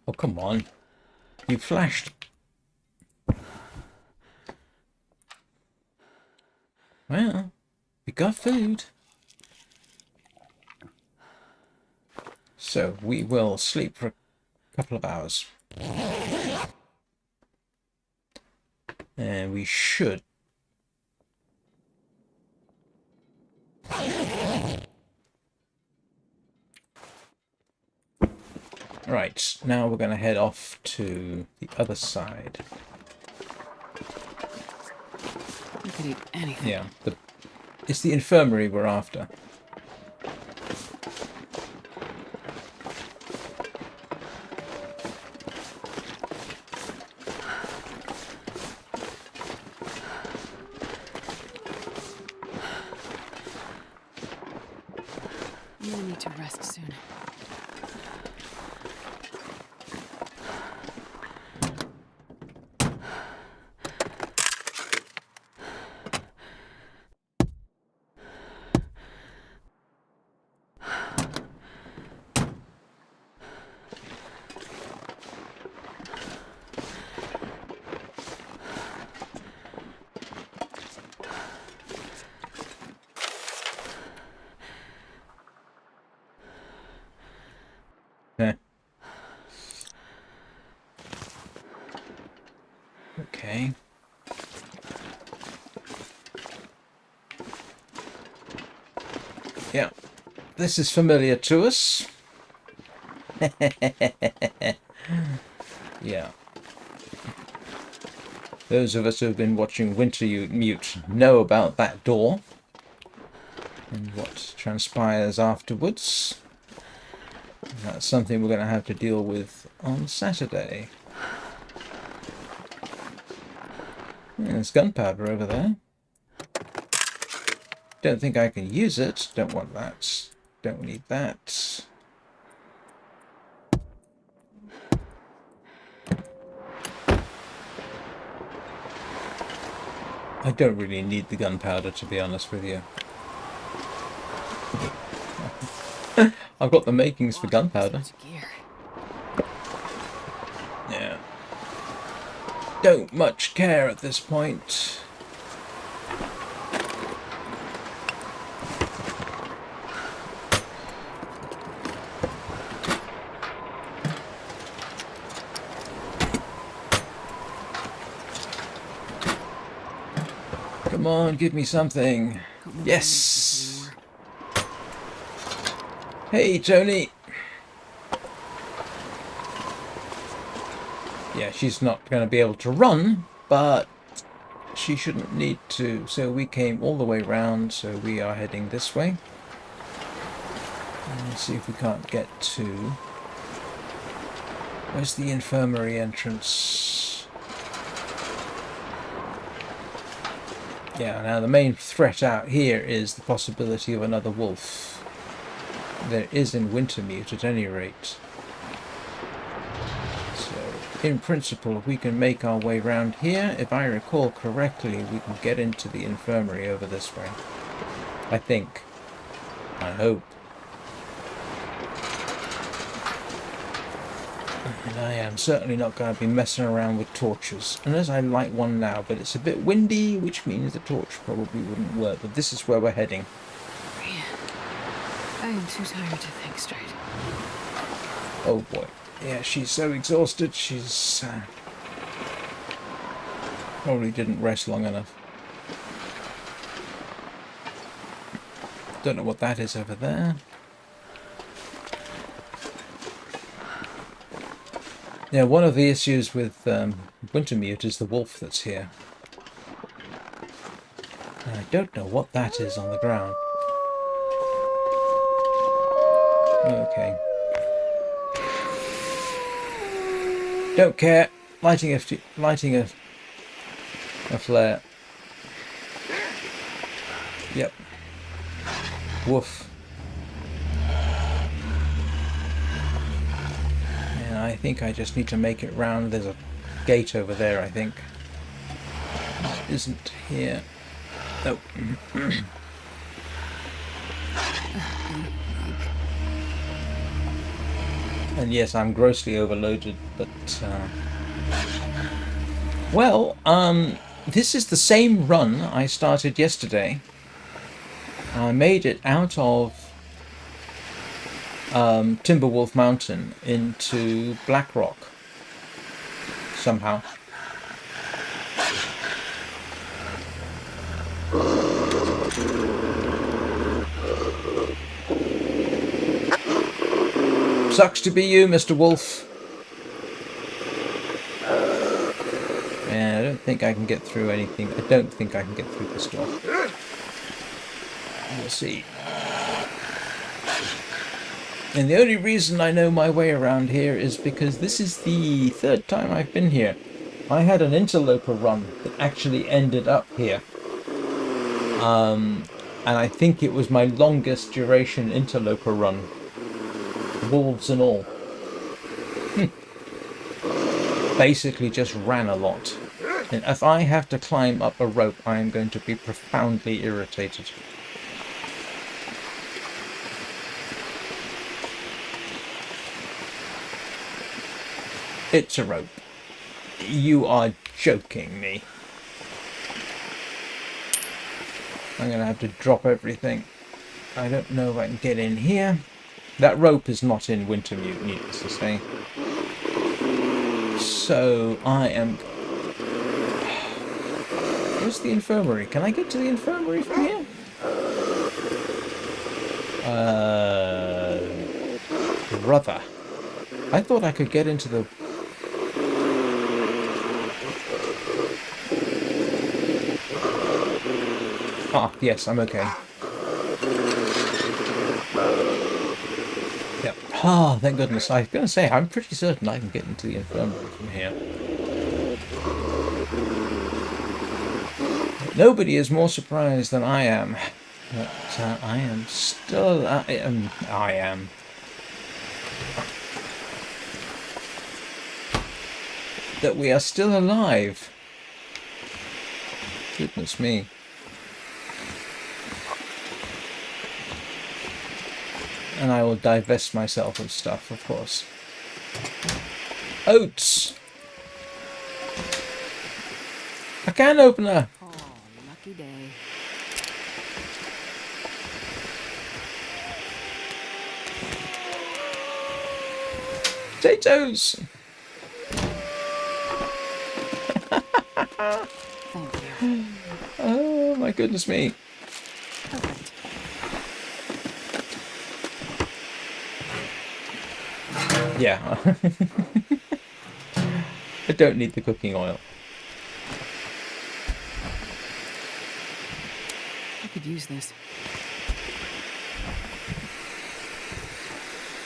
Oh, come on. You flashed. Well, we got food. So we will sleep for a couple of hours. And we should. Right, now we're going to head off to the other side. You could eat anything. Yeah, it's the infirmary we're after. I'm gonna need to rest soon. Yeah. Okay. Yeah, this is familiar to us. Yeah. Those of us who have been watching Winter Mute know about that door and what transpires afterwards. That's something we're going to have to deal with on Saturday. Yeah, there's gunpowder over there. Don't think I can use it. Don't want that. Don't need that. I don't really need the gunpowder, to be honest with you. I've got the makings for gunpowder. Gear. Yeah. Don't much care at this point. Come on, give me something. Yes. Hey, Tony. Yeah, she's not going to be able to run, but she shouldn't need to. So we came all the way round, so we are heading this way. And see if we can't get to Where's the infirmary entrance? Yeah, now the main threat out here is the possibility of another wolf. There is in Wintermute at any rate. So, in principle, if we can make our way round here, if I recall correctly, we can get into the infirmary over this way. I think. I hope. And I am certainly not going to be messing around with torches. Unless I light one now, but it's a bit windy, which means the torch probably wouldn't work. But this is where we're heading. Man, I am too tired to think straight. Oh boy. Yeah, she's so exhausted. She's probably didn't rest long enough. Don't know what that is over there. Yeah, one of the issues with Wintermute is the wolf that's here. And I don't know what that is on the ground. Okay. Don't care. Lighting a flare. Yep. Woof. And I think I just need to make it round. There's a gate over there, I think. It isn't here. Nope. And yes, I'm grossly overloaded, but well, this is the same run I started yesterday. I made it out of Timberwolf Mountain into Blackrock somehow. Sucks to be you, Mr. Wolf. Yeah, I don't think I can get through anything. I don't think I can get through this door. We'll see. And the only reason I know my way around here is because this is the third time I've been here. I had an interloper run that actually ended up here. And I think it was my longest duration interloper run. Wolves and all. Basically just ran a lot. And if I have to climb up a rope, I am going to be profoundly irritated. It's a rope. You are joking me. I'm going to have to drop everything. I don't know if I can get in here. That rope is not in Wintermute, needless to say. So I am... Where's the infirmary? Can I get to the infirmary from here? Brother. I thought I could get into the... Ah, yes, I'm okay. Yep. Ah, thank goodness. I was going to say, I'm pretty certain I can get into the infirmary from here. Nobody is more surprised than I am. But I am still... I am. That we are still alive. Goodness me. And I will divest myself of stuff, of course. Oats! A can opener! Oh, lucky day. Potatoes! Thank you. Oh my goodness me. Perfect. Yeah. I don't need the cooking oil. I could use this.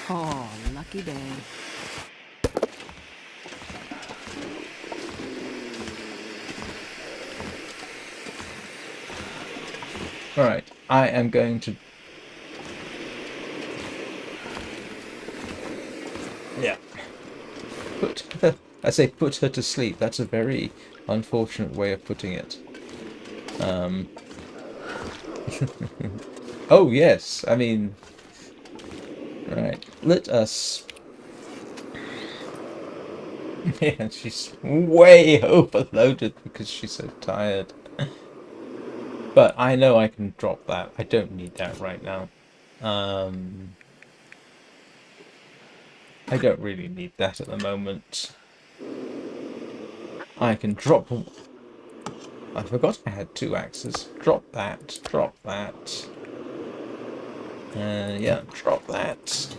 Oh, lucky day. I am going to... Yeah. I say put her to sleep. That's a very unfortunate way of putting it. Oh, yes. I mean... Right. Let us... Yeah, she's way overloaded because she's so tired. But I know I can drop that. I don't need that right now. I don't really need that at the moment. I can drop... I forgot I had 2 axes. Drop that. Drop that. Yeah, drop that.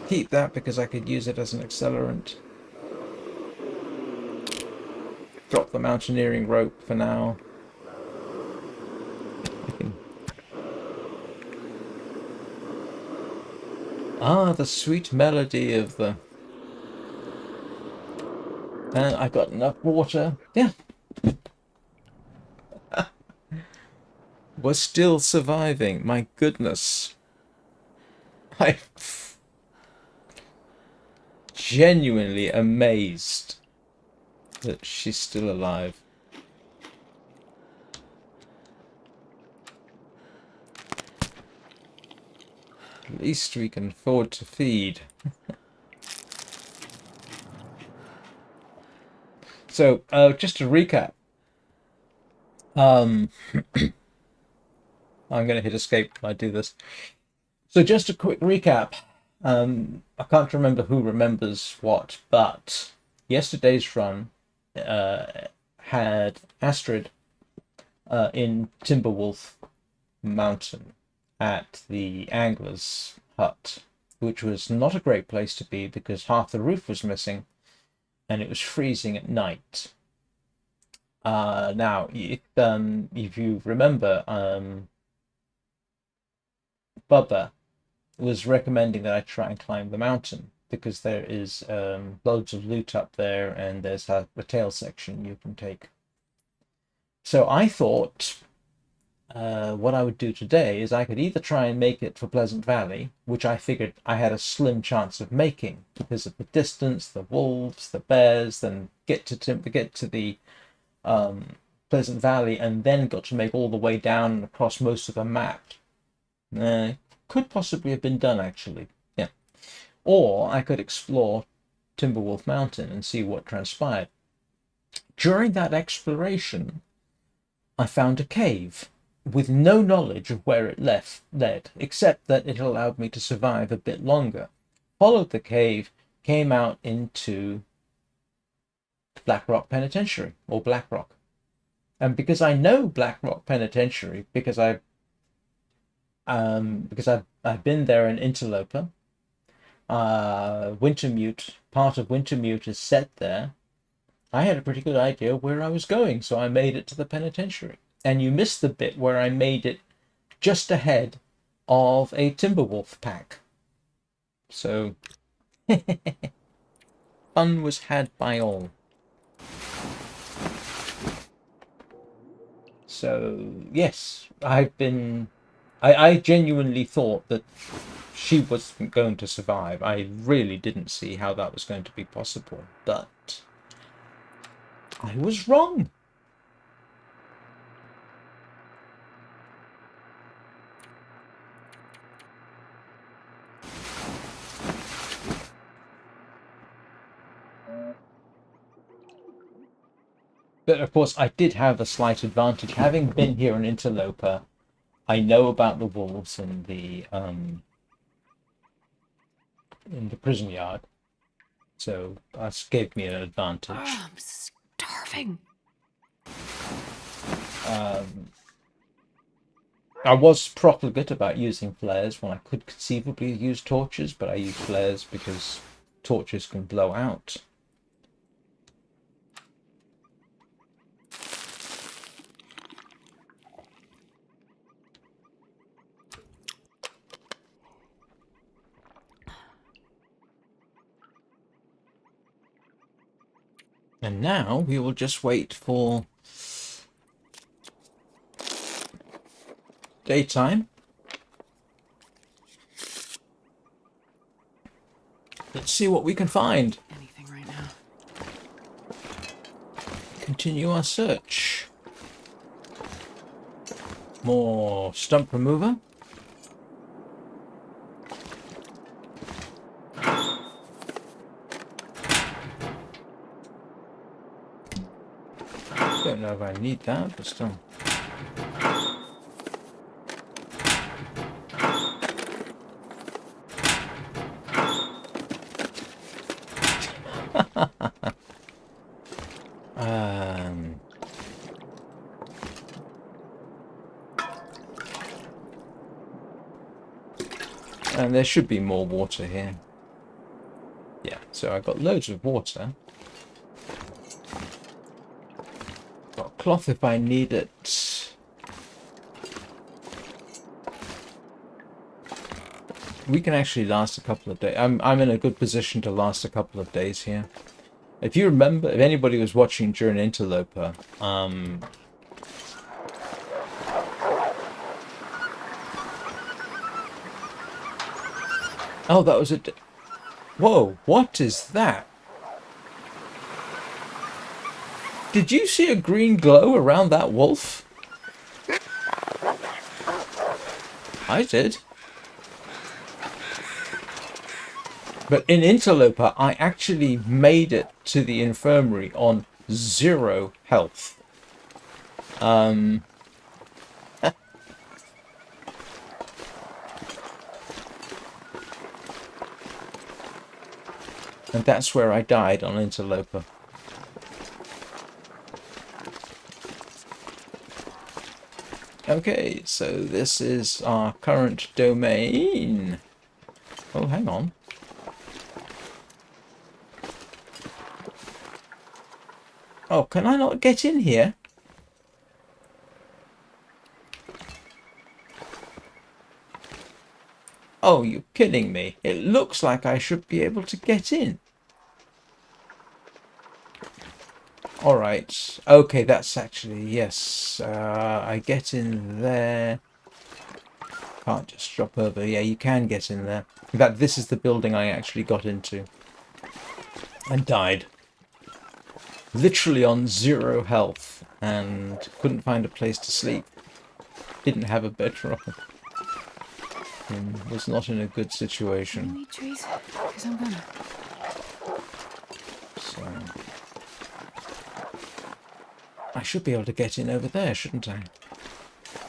Keep that because I could use it as an accelerant. Drop the mountaineering rope for now. The sweet melody of the... And I got enough water. Yeah. We're still surviving. My goodness. I'm genuinely amazed that she's still alive. At least we can afford to feed. So, just to recap. I'm going to hit escape when I do this. So just a quick recap. I can't remember who remembers what, but yesterday's run had Astrid in Timberwolf Mountain at the angler's hut, which was not a great place to be because half the roof was missing and it was freezing at night. Now, if you remember, Bubba was recommending that I try and climb the mountain because there is loads of loot up there and there's a tail section you can take. So I thought what I would do today is I could either try and make it for Pleasant Valley, which I figured I had a slim chance of making because of the distance, the wolves, the bears, then get to the Pleasant Valley and then got to make all the way down and across most of the map. Could possibly have been done, actually. Yeah. Or I could explore Timberwolf Mountain and see what transpired. During that exploration, I found a cave with no knowledge of where it led, except that it allowed me to survive a bit longer. Followed the cave, came out into Black Rock Penitentiary, or Black Rock. And because I know Black Rock Penitentiary, because I've been there in Interloper. Wintermute, part of Wintermute is set there. I had a pretty good idea where I was going, so I made it to the penitentiary. And you missed the bit where I made it just ahead of a Timberwolf pack. So, fun was had by all. So, yes, I genuinely thought that she wasn't going to survive. I really didn't see how that was going to be possible, but I was wrong. But of course, I did have a slight advantage. Having been here an interloper, I know about the wolves in the prison yard, so that gave me an advantage. Oh, I'm starving. I was profligate about using flares when I could conceivably use torches, but I use flares because torches can blow out. And now we will just wait for daytime see what we can find. Anything right now. Continue our search. More stump remover. Don't know if I need that, but still. And there should be more water here. Yeah, so I've got loads of water. Got cloth if I need it. We can actually last a couple of days. I'm in a good position to last a couple of days here. If you remember, if anybody was watching during Interloper, oh, that was a... Whoa, what is that? Did you see a green glow around that wolf? I did. But in Interloper, I actually made it to the infirmary on 0 health. And that's where I died on Interloper. Okay, so this is our current domain. Oh, hang on. Oh, can I not get in here? Oh, you're kidding me. It looks like I should be able to get in. Alright. Okay, that's actually... Yes. I get in there. Can't just drop over. Yeah, you can get in there. In fact, this is the building I actually got into. And died. Literally on 0 health. And couldn't find a place to sleep. Didn't have a bedroom. And was not in a good Do situation. you need trees? Because I'm gonna. So... I should be able to get in over there, shouldn't I?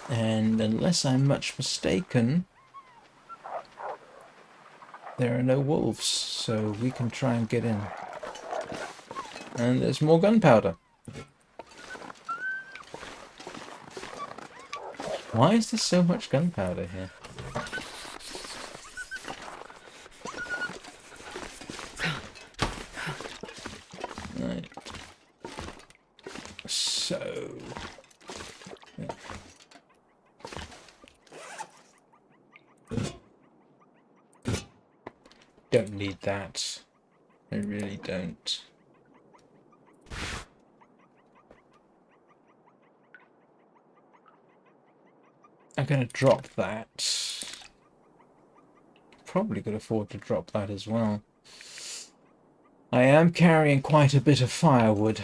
And unless I'm much mistaken, there are no wolves, so we can try and get in. And there's more gunpowder. Why is there so much gunpowder here? Right. So... yeah. Don't need that. I really don't. I'm going to drop that. Probably could afford to drop that as well. I am carrying quite a bit of firewood,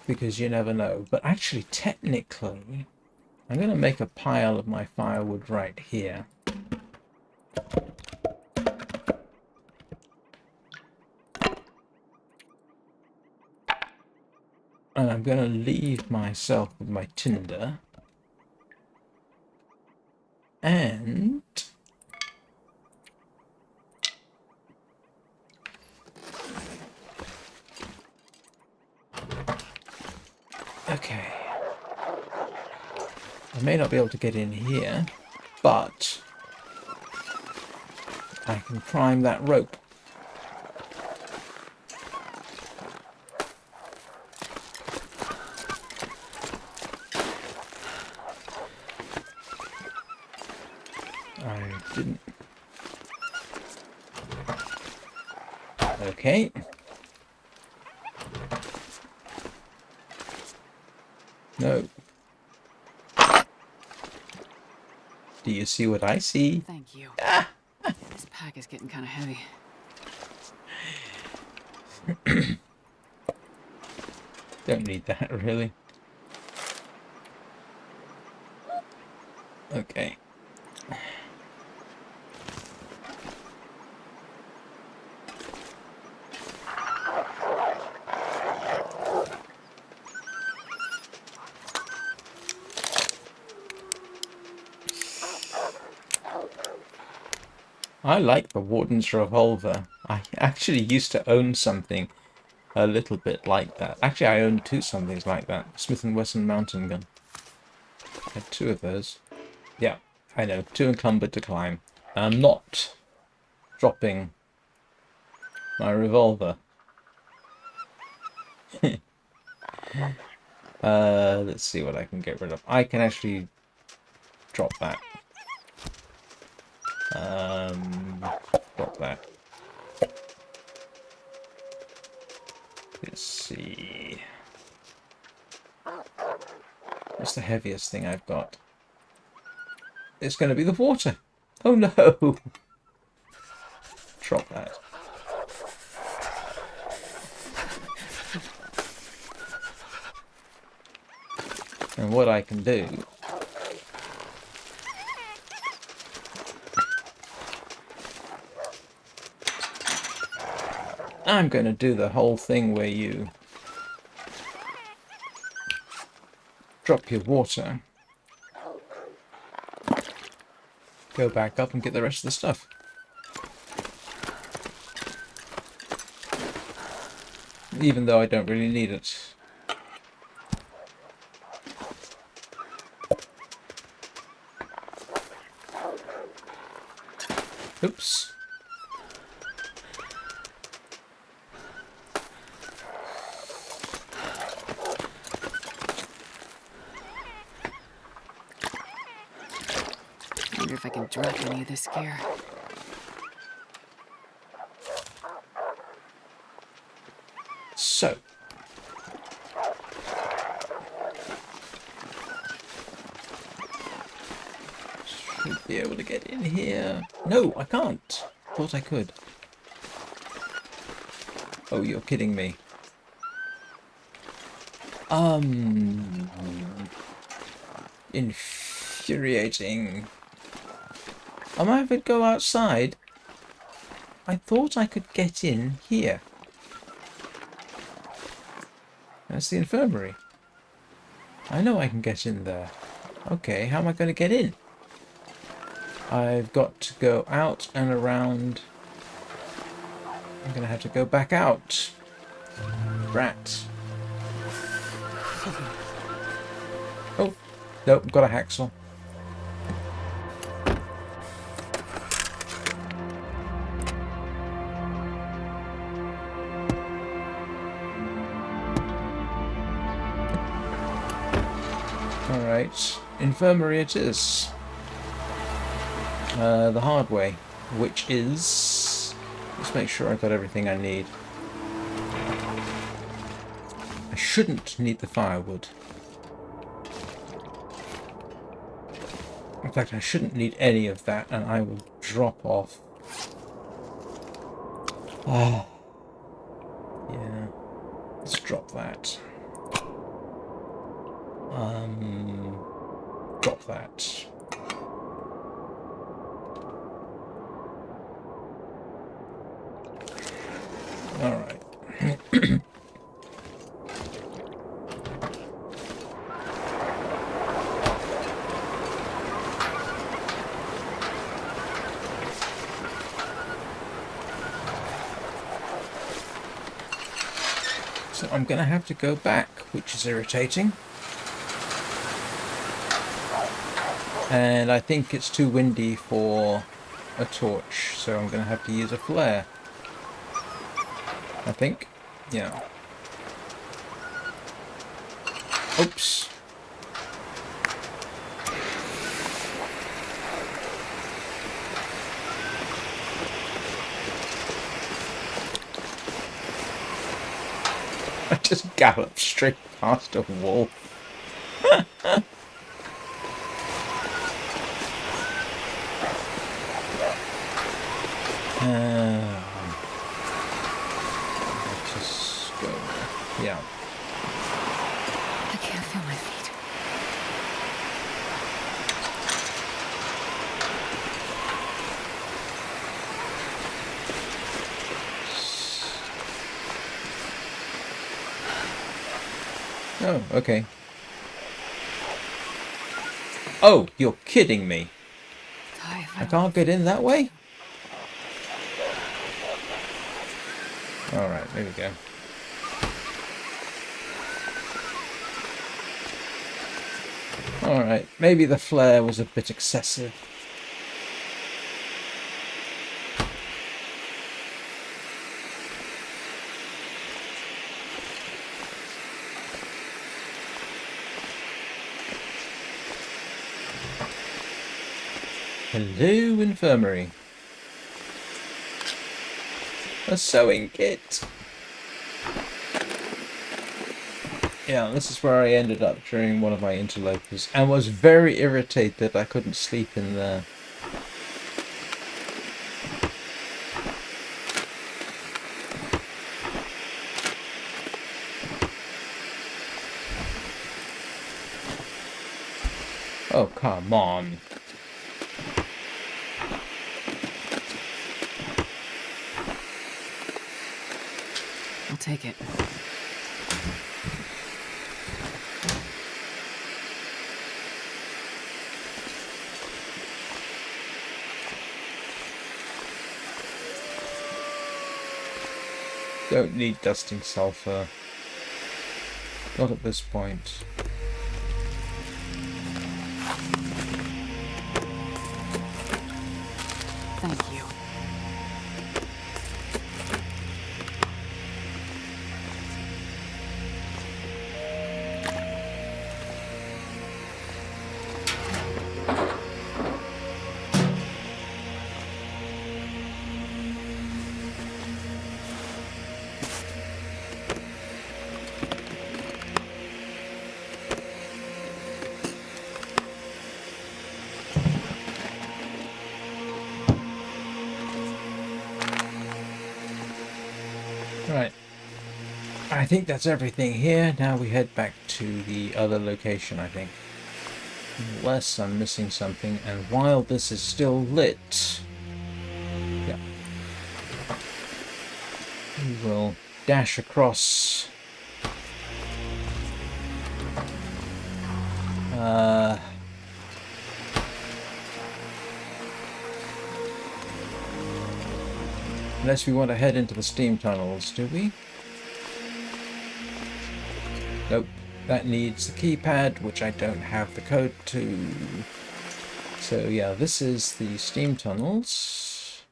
because you never know. But actually, technically, I'm going to make a pile of my firewood right here. And I'm going to leave myself with my tinder. And... okay. I may not be able to get in here, but I can prime that rope. I didn't. Okay. No. Do you see what I see? Thank you. This pack is getting kind of heavy. Don't need that, really. Okay. I like the Warden's revolver. I actually used to own something a little bit like that. Actually, I owned two somethings like that. Smith & Wesson mountain gun. I had two of those. Yeah, I know. Too encumbered to climb. I'm not dropping my revolver. Let's see what I can get rid of. I can actually drop that. Drop that. Let's see. What's the heaviest thing I've got? It's going to be the water. Oh no! Drop that. And what I can do... I'm going to do the whole thing where you drop your water, go back up and get the rest of the stuff. Even though I don't really need it. Oops. Wonder if I can drop any of this gear. So. Should be able to get in here. No, I can't. Thought I could. Oh, you're kidding me. Infuriating. I might have to go outside. I thought I could get in here. That's the infirmary. I know I can get in there. Okay, how am I going to get in? I've got to go out and around. I'm going to have to go back out. Rat. Oh, nope, got a hacksaw. Alright, infirmary it is. The hard way, which is... Let's make sure I've got everything I need. I shouldn't need the firewood. In fact, I shouldn't need any of that, and I will drop off. Ah. Yeah. Let's drop that. Drop that. Alright. So I'm going to have to go back, which is irritating. And I think it's too windy for a torch, so I'm going to have to use a flare. I think. Yeah. Oops. I just galloped straight past a wall. Yeah. I can't feel my feet. Oh, okay. Oh, you're kidding me. I can't get in that way? Alright, there we go. Alright, maybe the flare was a bit excessive. Hello, infirmary. A sewing kit. Yeah, this is where I ended up during one of my interlopers, and was very irritated that I couldn't sleep in there. Oh, come on. I'll take it. Don't need dusting sulfur. Not at this point. Thank you. Right. I think that's everything here. Now we head back to the other location, I think. Unless I'm missing something. And while this is still lit... Yeah. We will dash across... Unless we want to head into the steam tunnels, do we? Nope. That needs the keypad, which I don't have the code to. So yeah, this is the steam tunnels.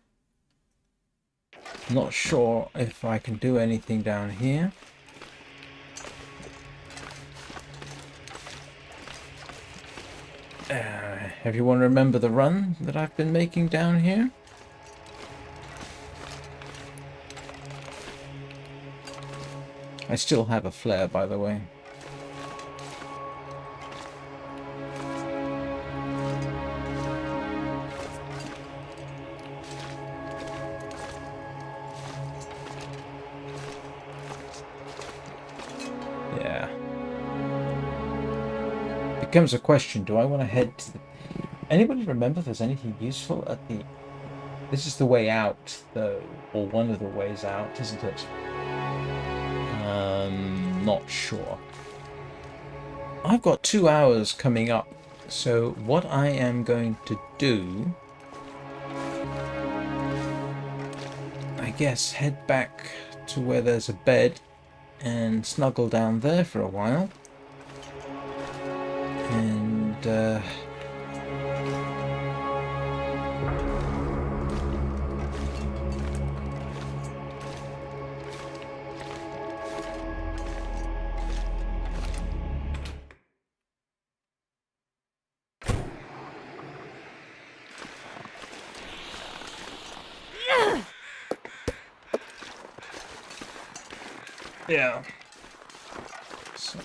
Not sure if I can do anything down here. Everyone remember the run that I've been making down here? I still have a flare, by the way. Yeah. Becomes a question, do I want to head to the... Anybody remember if there's anything useful at the... This is the way out, though, or one of the ways out, isn't it? Not sure. I've got 2 hours coming up, so what I am going to do, I guess, head back to where there's a bed and snuggle down there for a while. And, yeah. So.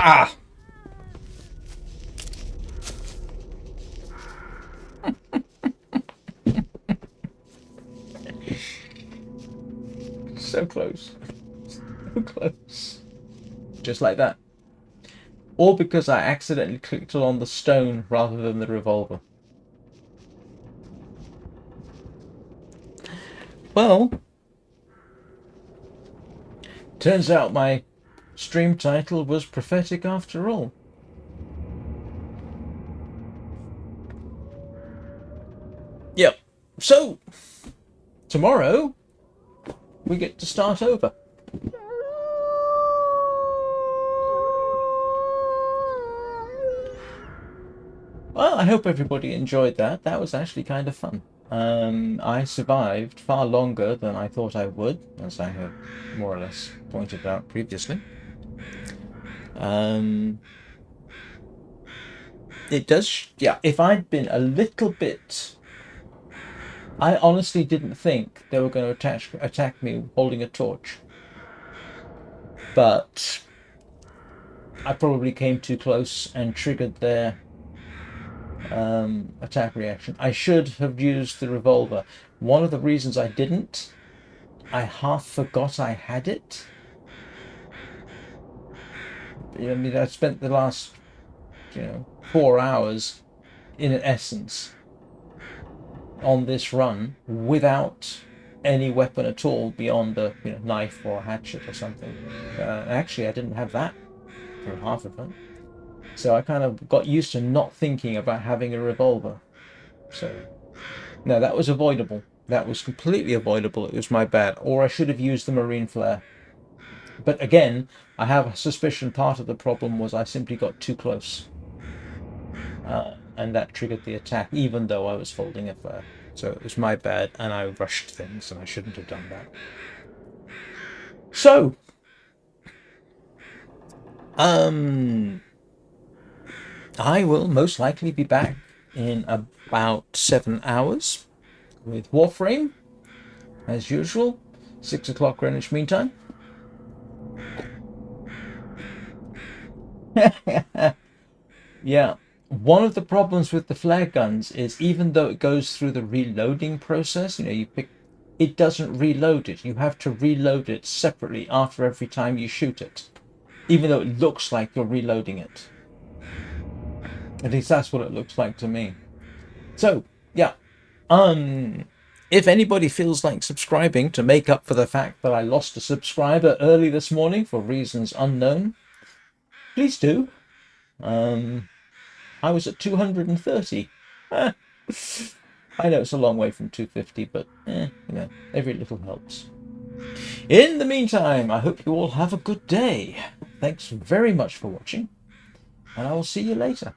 Ah! So close. So close. Just like that. All because I accidentally clicked on the stone rather than the revolver. Well, turns out my stream title was prophetic after all. Yep. So, tomorrow, we get to start over. Well, I hope everybody enjoyed that. That was actually kind of fun. I survived far longer than I thought I would, as I have more or less pointed out previously. It does, yeah, if I'd been a little bit... I honestly didn't think they were going to attack me holding a torch. But I probably came too close and triggered their attack reaction. I should have used the revolver. One of the reasons I didn't, I half forgot I had it. I mean, I spent the last, 4 hours, in essence, on this run without any weapon at all beyond a knife or a hatchet or something. Actually, I didn't have that for half of it. So I kind of got used to not thinking about having a revolver. So, no, that was avoidable. That was completely avoidable. It was my bad. Or I should have used the marine flare. But again, I have a suspicion part of the problem was I simply got too close. And that triggered the attack, even though I was holding a flare. So it was my bad, and I rushed things, and I shouldn't have done that. So, I will most likely be back in about 7 hours with Warframe, as usual, 6 o'clock Greenwich Mean Time. Yeah, one of the problems with the flare guns is even though it goes through the reloading process, it doesn't reload it. You have to reload it separately after every time you shoot it, even though it looks like you're reloading it. At least that's what it looks like to me. So, yeah. If anybody feels like subscribing to make up for the fact that I lost a subscriber early this morning for reasons unknown, please do. I was at 230. I know it's a long way from 250, but every little helps. In the meantime, I hope you all have a good day. Thanks very much for watching, and I will see you later.